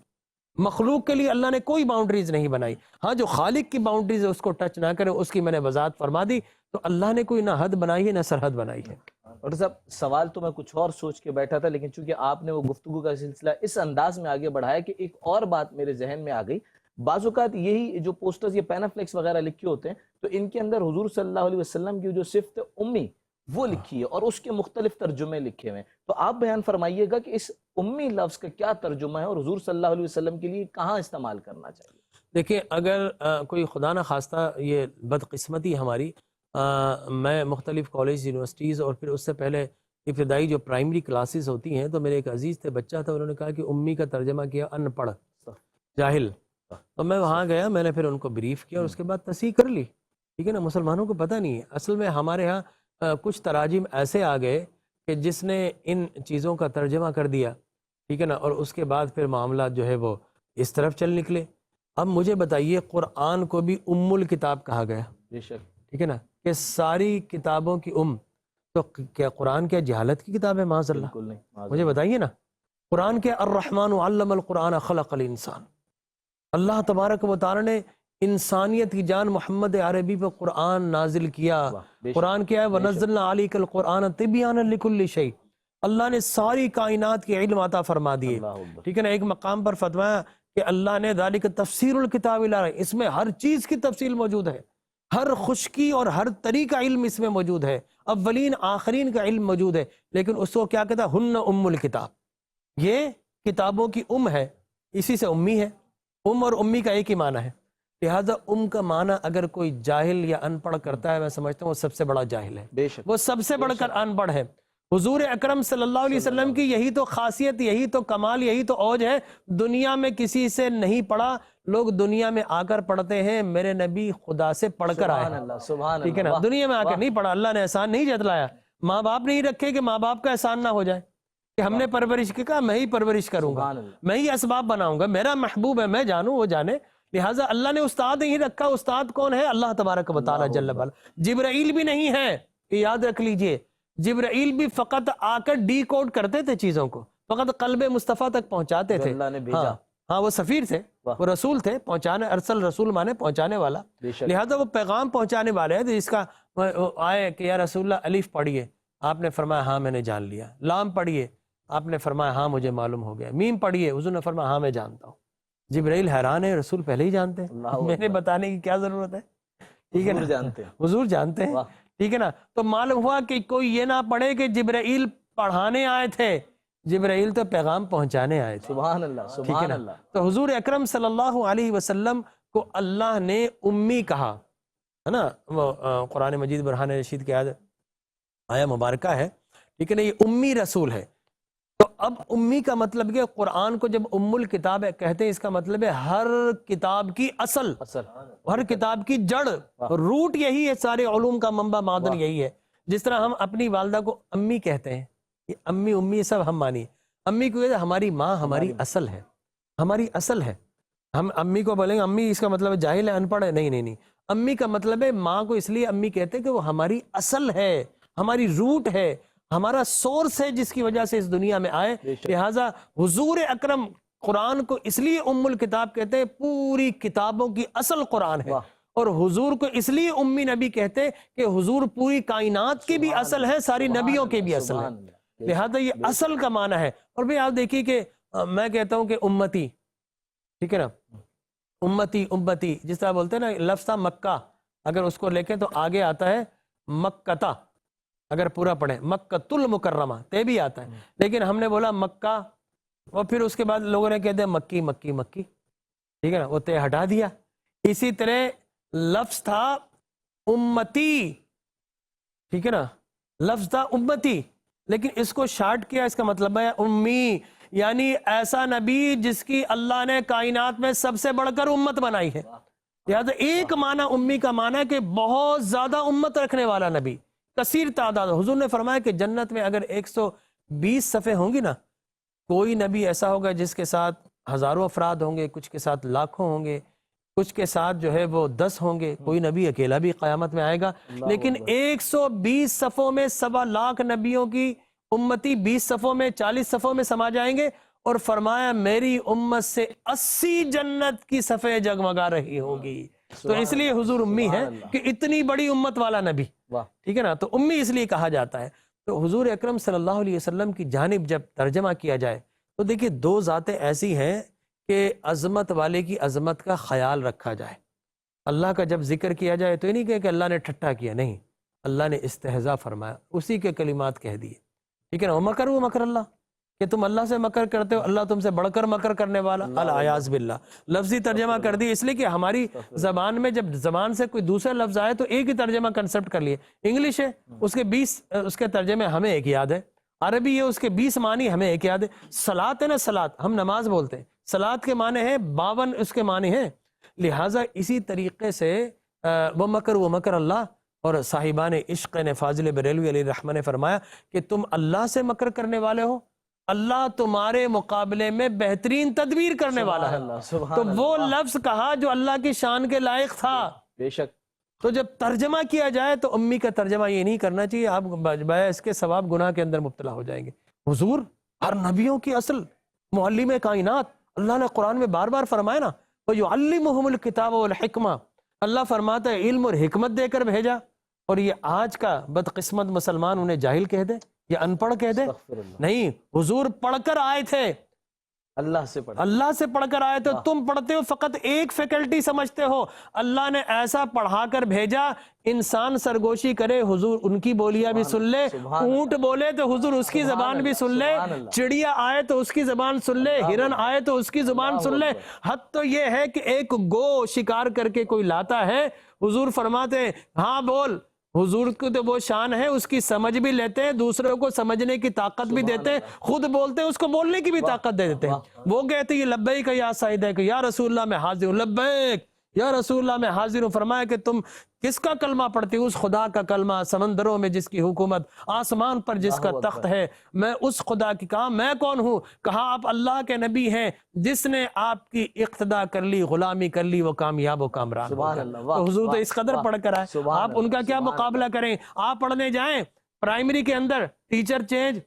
مخلوق کے لیے اللہ نے کوئی باؤنڈریز نہیں بنائی۔ ہاں جو خالق کی باؤنڈریز ہے اس کو ٹچ نہ کرے، اس کی میں نے وضاحت فرما دی۔ تو اللہ نے کوئی نہ حد بنائی ہے نہ سرحد بنائی ہے۔ ڈاکٹر صاحب سوال تو میں کچھ اور سوچ کے بیٹھا تھا، لیکن چونکہ آپ نے وہ گفتگو کا سلسلہ اس انداز میں آگے بڑھایا کہ ایک اور بات میرے ذہن میں آ گئی۔ بعض اوقات یہی جو پوسٹرز یا پینافلیکس وغیرہ لکھے ہوتے ہیں تو ان کے اندر حضور صلی اللہ علیہ وسلم کی جو صفت امی وہ لکھی ہے اور اس کے مختلف ترجمے لکھے ہوئے ہیں. تو آپ بیان فرمائیے گا کہ اس امی لفظ کا کیا ترجمہ ہے اور حضور صلی اللہ علیہ وسلم کے لیے کہاں استعمال کرنا چاہیے؟ دیکھیں اگر کوئی خدا نہ خواستہ یہ بدقسمتی ہماری میں مختلف کالج یونیورسٹیز اور پھر اس سے پہلے ابتدائی جو پرائمری کلاسز ہوتی ہیں تو میرے ایک عزیز تھے بچہ تھا انہوں نے کہا کہ امی کا ترجمہ کیا ان پڑھ جاہل. تو میں وہاں گیا میں نے پھر ان کو بریف کیا اور اس کے بعد تصحیح کر لی. ٹھیک ہے نا, مسلمانوں کو پتہ نہیں ہے اصل میں ہمارے ہاں کچھ تراجم ایسے آ گئے کہ جس نے ان چیزوں کا ترجمہ کر دیا. ٹھیک ہے نا, اور اس کے بعد پھر معاملات جو ہے وہ اس طرف چل نکلے. اب مجھے بتائیے قرآن کو بھی ام الکتاب کہا گیا. بے شک. ٹھیک ہے نا, کہ ساری کتابوں کی تو کیا قرآن کیا جہالت کی کتاب ہے؟ معاذ اللہ. بالکل نہیں. مجھے بتائیے نا, قرآن کے الرحمن علم القرآن خلق الانسان, اللہ تبارک و تعالی نے انسانیت کی جان محمد عربی پہ قرآن نازل کیا. قرآن کیا ہے؟ وَنَزَّلْنَا عَلَيْكَ الْقُرْآنَ تِبْيَانًا لِكُلِّ شَيْءٍ. اللہ نے ساری کائنات کے علم عطا فرما دیے. ٹھیک ہے نا, ایک مقام پر فتوایا کہ اللہ نے ذالک تفسیر الکتاب لا ریب, اس میں ہر چیز کی تفصیل موجود ہے, ہر خشکی اور ہر طریقہ علم اس میں موجود ہے, اولین آخرین کا علم موجود ہے. لیکن اس کو کیا کہتا ہے؟ ہن ام الکتاب, یہ کتابوں کی ہے, اسی سے امی ہے. اور امی کا ایک ہی معنی ہے. لہذا کا معنی اگر کوئی جاہل یا ان پڑھ کرتا ہے میں سمجھتا ہوں وہ سب سے بڑا جاہل ہے. بے شک. وہ سب سے بڑھ کر ان پڑھ ہے. حضور اکرم صلی اللہ علیہ وسلم کی یہی تو خاصیت, یہی تو کمال, یہی تو اوج ہے. دنیا میں کسی سے نہیں پڑھا, لوگ دنیا میں آ کر پڑھتے ہیں, میرے نبی خدا سے پڑھ کر آئے. ٹھیک ہے نا, دنیا میں آ کر نہیں پڑھا, اللہ نے احسان نہیں جتلایا. ماں باپ نہیں رکھے کہ ماں باپ کا احسان نہ ہو جائے کہ ہم نے پرورش کی, کہا میں ہی پرورش کروں گا, میں ہی اسباب بناؤں گا, میرا محبوب ہے, میں جانوں وہ جانے. لہٰذا اللہ نے استاد نہیں رکھا. استاد کون ہے؟ اللہ تبارک و تعالی جل وعلا. جبرائیل بھی نہیں ہے, یاد رکھ لیجئے. جبرائیل بھی فقط آ کر ڈی کوڈ کرتے تھے چیزوں کو, فقط قلب مصطفیٰ تک پہنچاتے تھے. اللہ نے بھیجا. ہاں وہ سفیر تھے, وہ رسول تھے, پہنچانے, ارسل رسول مانے پہنچانے والا. لہٰذا وہ پیغام پہنچانے والے ہیں. تو جس کا آئے کہ یا رسول اللہ الف پڑھیے, آپ نے فرمایا ہاں میں نے جان لیا. لام پڑھیے, آپ نے فرمایا ہاں مجھے معلوم ہو گیا. میم پڑھیے, حضور نے فرمایا ہاں میں جانتا ہوں. جبرائیل حیران ہے, رسول پہلے ہی جانتے ہیں, میں نے بتانے کی کیا ضرورت ہے. ٹھیک ہے نا, حضور جانتے ہیں. ٹھیک ہے نا, تو معلوم ہوا کہ کوئی یہ نہ پڑھے کہ جبرائیل پڑھانے آئے تھے, جبرائیل تو پیغام پہنچانے آئے تھے. سبحان اللہ, سبحان اللہ. تو حضور اکرم صلی اللہ علیہ وسلم کو اللہ نے امی کہا ہے نا. وہ قرآن مجید برہان رشید کی آیا مبارکہ ہے. ٹھیک ہے نا, یہ امی رسول ہے. تو اب امی کا مطلب کہ قرآن کو جب ام الکتاب کہتے ہیں, اس کا مطلب ہے ہر کتاب کی اصل, ہر کتاب کی جڑ, روٹ یہی ہے. سارے علوم کا منبع معدن یہی ہے. جس طرح ہم اپنی والدہ کو امی کہتے ہیں, یہ امی امی سب ہم مانی. امی کو ہماری ماں ہماری اصل ہے, ہماری اصل ہے. ہم امی کو بولیں گے امی, اس کا مطلب ہے جاہل ہے, ان پڑھ ہے. نہیں نہیں نہیں, امی کا مطلب ہے ماں کو اس لیے امی کہتے ہیں کہ وہ ہماری اصل ہے, ہماری روٹ ہے, ہمارا سورس ہے جس کی وجہ سے اس دنیا میں آئے. لہٰذا حضور اکرم قرآن کو اس لیے ام الکتاب کہتے ہیں, پوری کتابوں کی اصل قرآن ہے. اور حضور کو اس لیے امی نبی کہتے ہیں کہ حضور پوری کائنات کی بھی اصل ہے, ساری نبیوں کے بھی اصل ہے. لہذا یہ اصل کا معنی ہے. اور بھی آپ دیکھیے کہ میں کہتا ہوں کہ امتی, ٹھیک ہے نا, امتی امتی جس طرح بولتے ہیں نا, لفظ تھا مکہ, اگر اس کو لے کے تو آگے آتا ہے مکتا, اگر پورا پڑھیں مکۃ المکرمہ تے بھی آتا ہے. لیکن ہم نے بولا مکہ, اور پھر اس کے بعد لوگوں نے کہتے ہیں مکی مکی مکی. ٹھیک ہے نا, وہ تے ہٹا دیا. اسی طرح لفظ تھا امتی, ٹھیک ہے نا, لفظ تھا امتی, لیکن اس کو شارٹ کیا, اس کا مطلب ہے امی, یعنی ایسا نبی جس کی اللہ نے کائنات میں سب سے بڑھ کر امت بنائی ہے. لہٰذا ایک معنی امی کا معنی ہے کہ بہت زیادہ امت رکھنے والا نبی, کثیر تعداد. حضور نے فرمایا کہ جنت میں اگر 120 صفیں ہوں گی نا, کوئی نبی ایسا ہوگا جس کے ساتھ ہزاروں افراد ہوں گے, کچھ کے ساتھ لاکھوں ہوں گے, کچھ کے ساتھ جو ہے وہ 10 ہوں گے, کوئی نبی اکیلا بھی قیامت میں آئے گا. لیکن 120 صفوں میں 1.25 لاکھ نبیوں کی امتی 20 صفوں میں 40 صفوں میں سما جائیں گے. اور فرمایا میری امت سے 80 جنت کی صفیں جگمگا رہی ہوں گی. تو اس لیے حضور امی ہے کہ اتنی بڑی امت والا نبی. ٹھیک ہے نا, تو امی اس لیے کہا جاتا ہے. تو حضور اکرم صلی اللہ علیہ وسلم کی جانب جب ترجمہ کیا جائے تو دیکھیے 2 ذاتیں ایسی ہیں کہ عظمت والے کی عظمت کا خیال رکھا جائے. اللہ کا جب ذکر کیا جائے تو یہ نہیں کہ اللہ نے ٹھٹھا کیا، نہیں، اللہ نے استہزاء فرمایا، اسی کے کلمات کہہ دیے. ٹھیک ہے نا، وَمَكَرُوا وَمَكَرَ اللَّهِ، کہ تم اللہ سے مکر کرتے ہو، اللہ تم سے بڑھ کر مکر کرنے والا. العیاذ باللہ لفظی ترجمہ کر دی، اس لیے کہ ہماری زبان میں جب زبان سے کوئی دوسرا لفظ آئے تو ایک ہی ترجمہ کنسپٹ کر لیے. انگلش ہے، اس کے 20 اس کے ترجمے ہمیں ایک یاد ہے. عربی ہے، اس کے 20 معنی ہمیں ایک یاد ہے. صلاۃ ہے نا، صلاۃ ہم نماز بولتے ہیں، صلاۃ کے معنی ہے 52 اس کے معنی ہیں. لہٰذا اسی طریقے سے وَمَكَرُوا وَمَكَرَ اللَّهِ، اور صاحبان عشق نے فاضل بریلوی علیہ الرحمہ نے فرمایا کہ تم اللہ سے مکر کرنے والے ہو، اللہ تمہارے مقابلے میں بہترین تدبیر کرنے والا ہے. تو وہ لفظ کہا جو اللہ کی شان کے لائق تھا. بے شک. تو جب ترجمہ کیا جائے تو امی کا ترجمہ یہ نہیں کرنا چاہیے، آپ بجائے اس کے ثواب گناہ کے اندر مبتلا ہو جائیں گے. حضور ہر نبیوں کی اصل معلم کائنات، اللہ نے قرآن میں بار بار فرمایا نا، وَيُعَلِّمُهُمُ الْكِتَابَ وَالْحِكْمَةَ، اللہ فرماتا ہے علم اور حکمت دے کر بھیجا. اور یہ آج کا بدقسمت مسلمان انہیں جاہل کہہ دے یا ان پڑھ کہہ دے. نہیں، حضور پڑھ کر آئے تھے، اللہ سے پڑھ کر آئے تھے. تم پڑھتے ہو فقط ایک فیکلٹی سمجھتے ہو، اللہ نے ایسا پڑھا کر بھیجا. انسان سرگوشی کرے، حضور ان کی بولیاں بھی سن لے، اونٹ بولے تو حضور اس کی زبان بھی سن لے، چڑیا آئے تو اس کی زبان سن لے، ہرن آئے تو اس کی زبان سن لے. حد تو یہ ہے کہ ایک گو شکار کر کے کوئی لاتا ہے، حضور فرماتے ہیں ہاں بول. حضور کو تو وہ شان ہے، اس کی سمجھ بھی لیتے ہیں، دوسروں کو سمجھنے کی طاقت بھی دیتے ہیں، خود بولتے ہیں اس کو بولنے کی بھی طاقت دے دیتے ہیں. وہ کہتے ہیں لبیک یا سیدک، یا رسول اللہ میں حاضر ہوں، لبیک یا رسول اللہ میں حاضر ہوں. فرمایا کہ تم کس کا کلمہ پڑھتے ہو؟ اس خدا کا کلمہ، سمندروں میں جس کی حکومت، آسمان پر جس کا تخت ہے. میں اس خدا کی. کہا میں کون ہوں؟ کہا آپ اللہ کے نبی ہیں، جس نے آپ کی اقتدا کر لی، غلامی کر لی، وہ کامیاب و کامران ہو گیا. تو حضور تو اس قدر پڑھ کر آئے، آپ ان کا کیا مقابلہ کریں؟ آپ پڑھنے جائیں پرائمری کے اندر، ٹیچر چینج،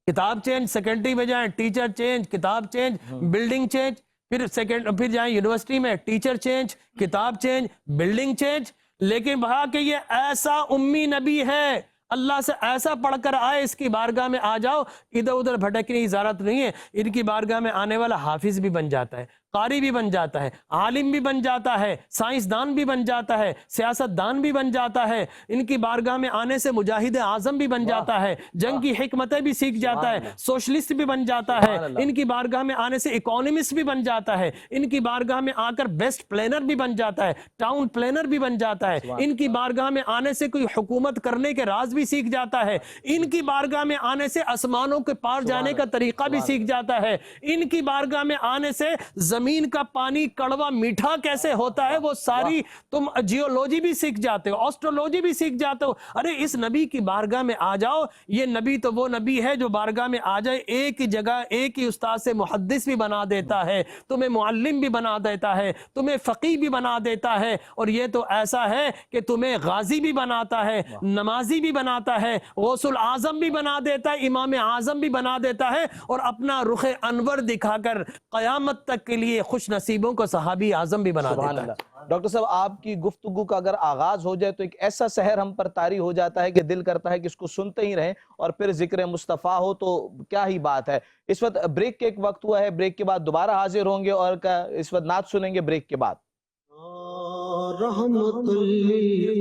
کتاب چینج، سیکنڈری میں جائیں ٹیچر چینج، کتاب چینج، بلڈنگ چینج، پھر جائیں یونیورسٹی میں ٹیچر چینج، کتاب چینج، بلڈنگ چینج. لیکن بھا کہ یہ ایسا امی نبی ہے، اللہ سے ایسا پڑھ کر آئے، اس کی بارگاہ میں آ جاؤ، ادھر ادھر بھٹکنے کی ضرورت نہیں ہے. ان کی بارگاہ میں آنے والا حافظ بھی بن جاتا ہے، قاری بھی بن جاتا ہے، عالم بھی بن جاتا ہے، سائنسدان بھی بن جاتا ہے، سیاست دان بھی بن جاتا ہے. ان کی بارگاہ میں آنے سے مجاہد اعظم بھی بن جاتا ہے، جنگ کی حکمتیں بھی سیکھ جاتا ہے، سوشلسٹ بھی بن جاتا ہے. ان کی بارگاہ میں آنے سے اکانومسٹ بھی بن جاتا ہے. ان کی بارگاہ میں آ کر بیسٹ پلانر بھی بن جاتا ہے، ٹاؤن پلانر بھی بن جاتا ہے. ان کی بارگاہ میں آنے سے کوئی حکومت کرنے کے راز بھی سیکھ جاتا ہے. ان کی بارگاہ میں آنے سے آسمانوں کے پار جانے کا طریقہ بھی سیکھ جاتا ہے. ان کی بارگاہ میں آنے سے زمین کا پانی کڑوا میٹھا کیسے ہوتا ہے وہ ساری تم جیولوجی بھی سیکھ جاتے ہو، آسٹرولوجی بھی سیکھ جاتے ہو. ارے اس نبی کی بارگاہ میں آ جاؤ. یہ نبی تو وہ نبی ہے جو بارگاہ میں آ جائے ایک ہی جگہ ایک ہی استاد سے محدث بھی بنا دیتا ہے، تمہیں معلم بھی بنا دیتا ہے، تمہیں فقیہ بھی بنا دیتا ہے. اور یہ تو ایسا ہے کہ تمہیں غازی بھی بناتا ہے، نمازی بھی بناتا ہے، غوث العظم بھی بنا دیتا ہے، امام اعظم بھی بنا دیتا ہے، اور اپنا رخ انور دکھا کر قیامت تک کے لیے خوش نصیبوں کو صحابی اعظم بھی بنا دیتا ہے. ڈاکٹر صاحب آپ کی گفتگو کا اگر آغاز ہو جائے تو ایک ایسا سحر ہم پر طاری ہو جاتا ہے کہ دل کرتا ہے کہ اس کو سنتے ہی رہیں، اور پھر ذکر مصطفیٰ ہو تو کیا ہی بات ہے. اس وقت بریک کے ایک وقت ہوا ہے، بریک کے بعد دوبارہ حاضر ہوں گے اور اس وقت نعت سنیں گے بریک کے بعد. رحمت للعالمین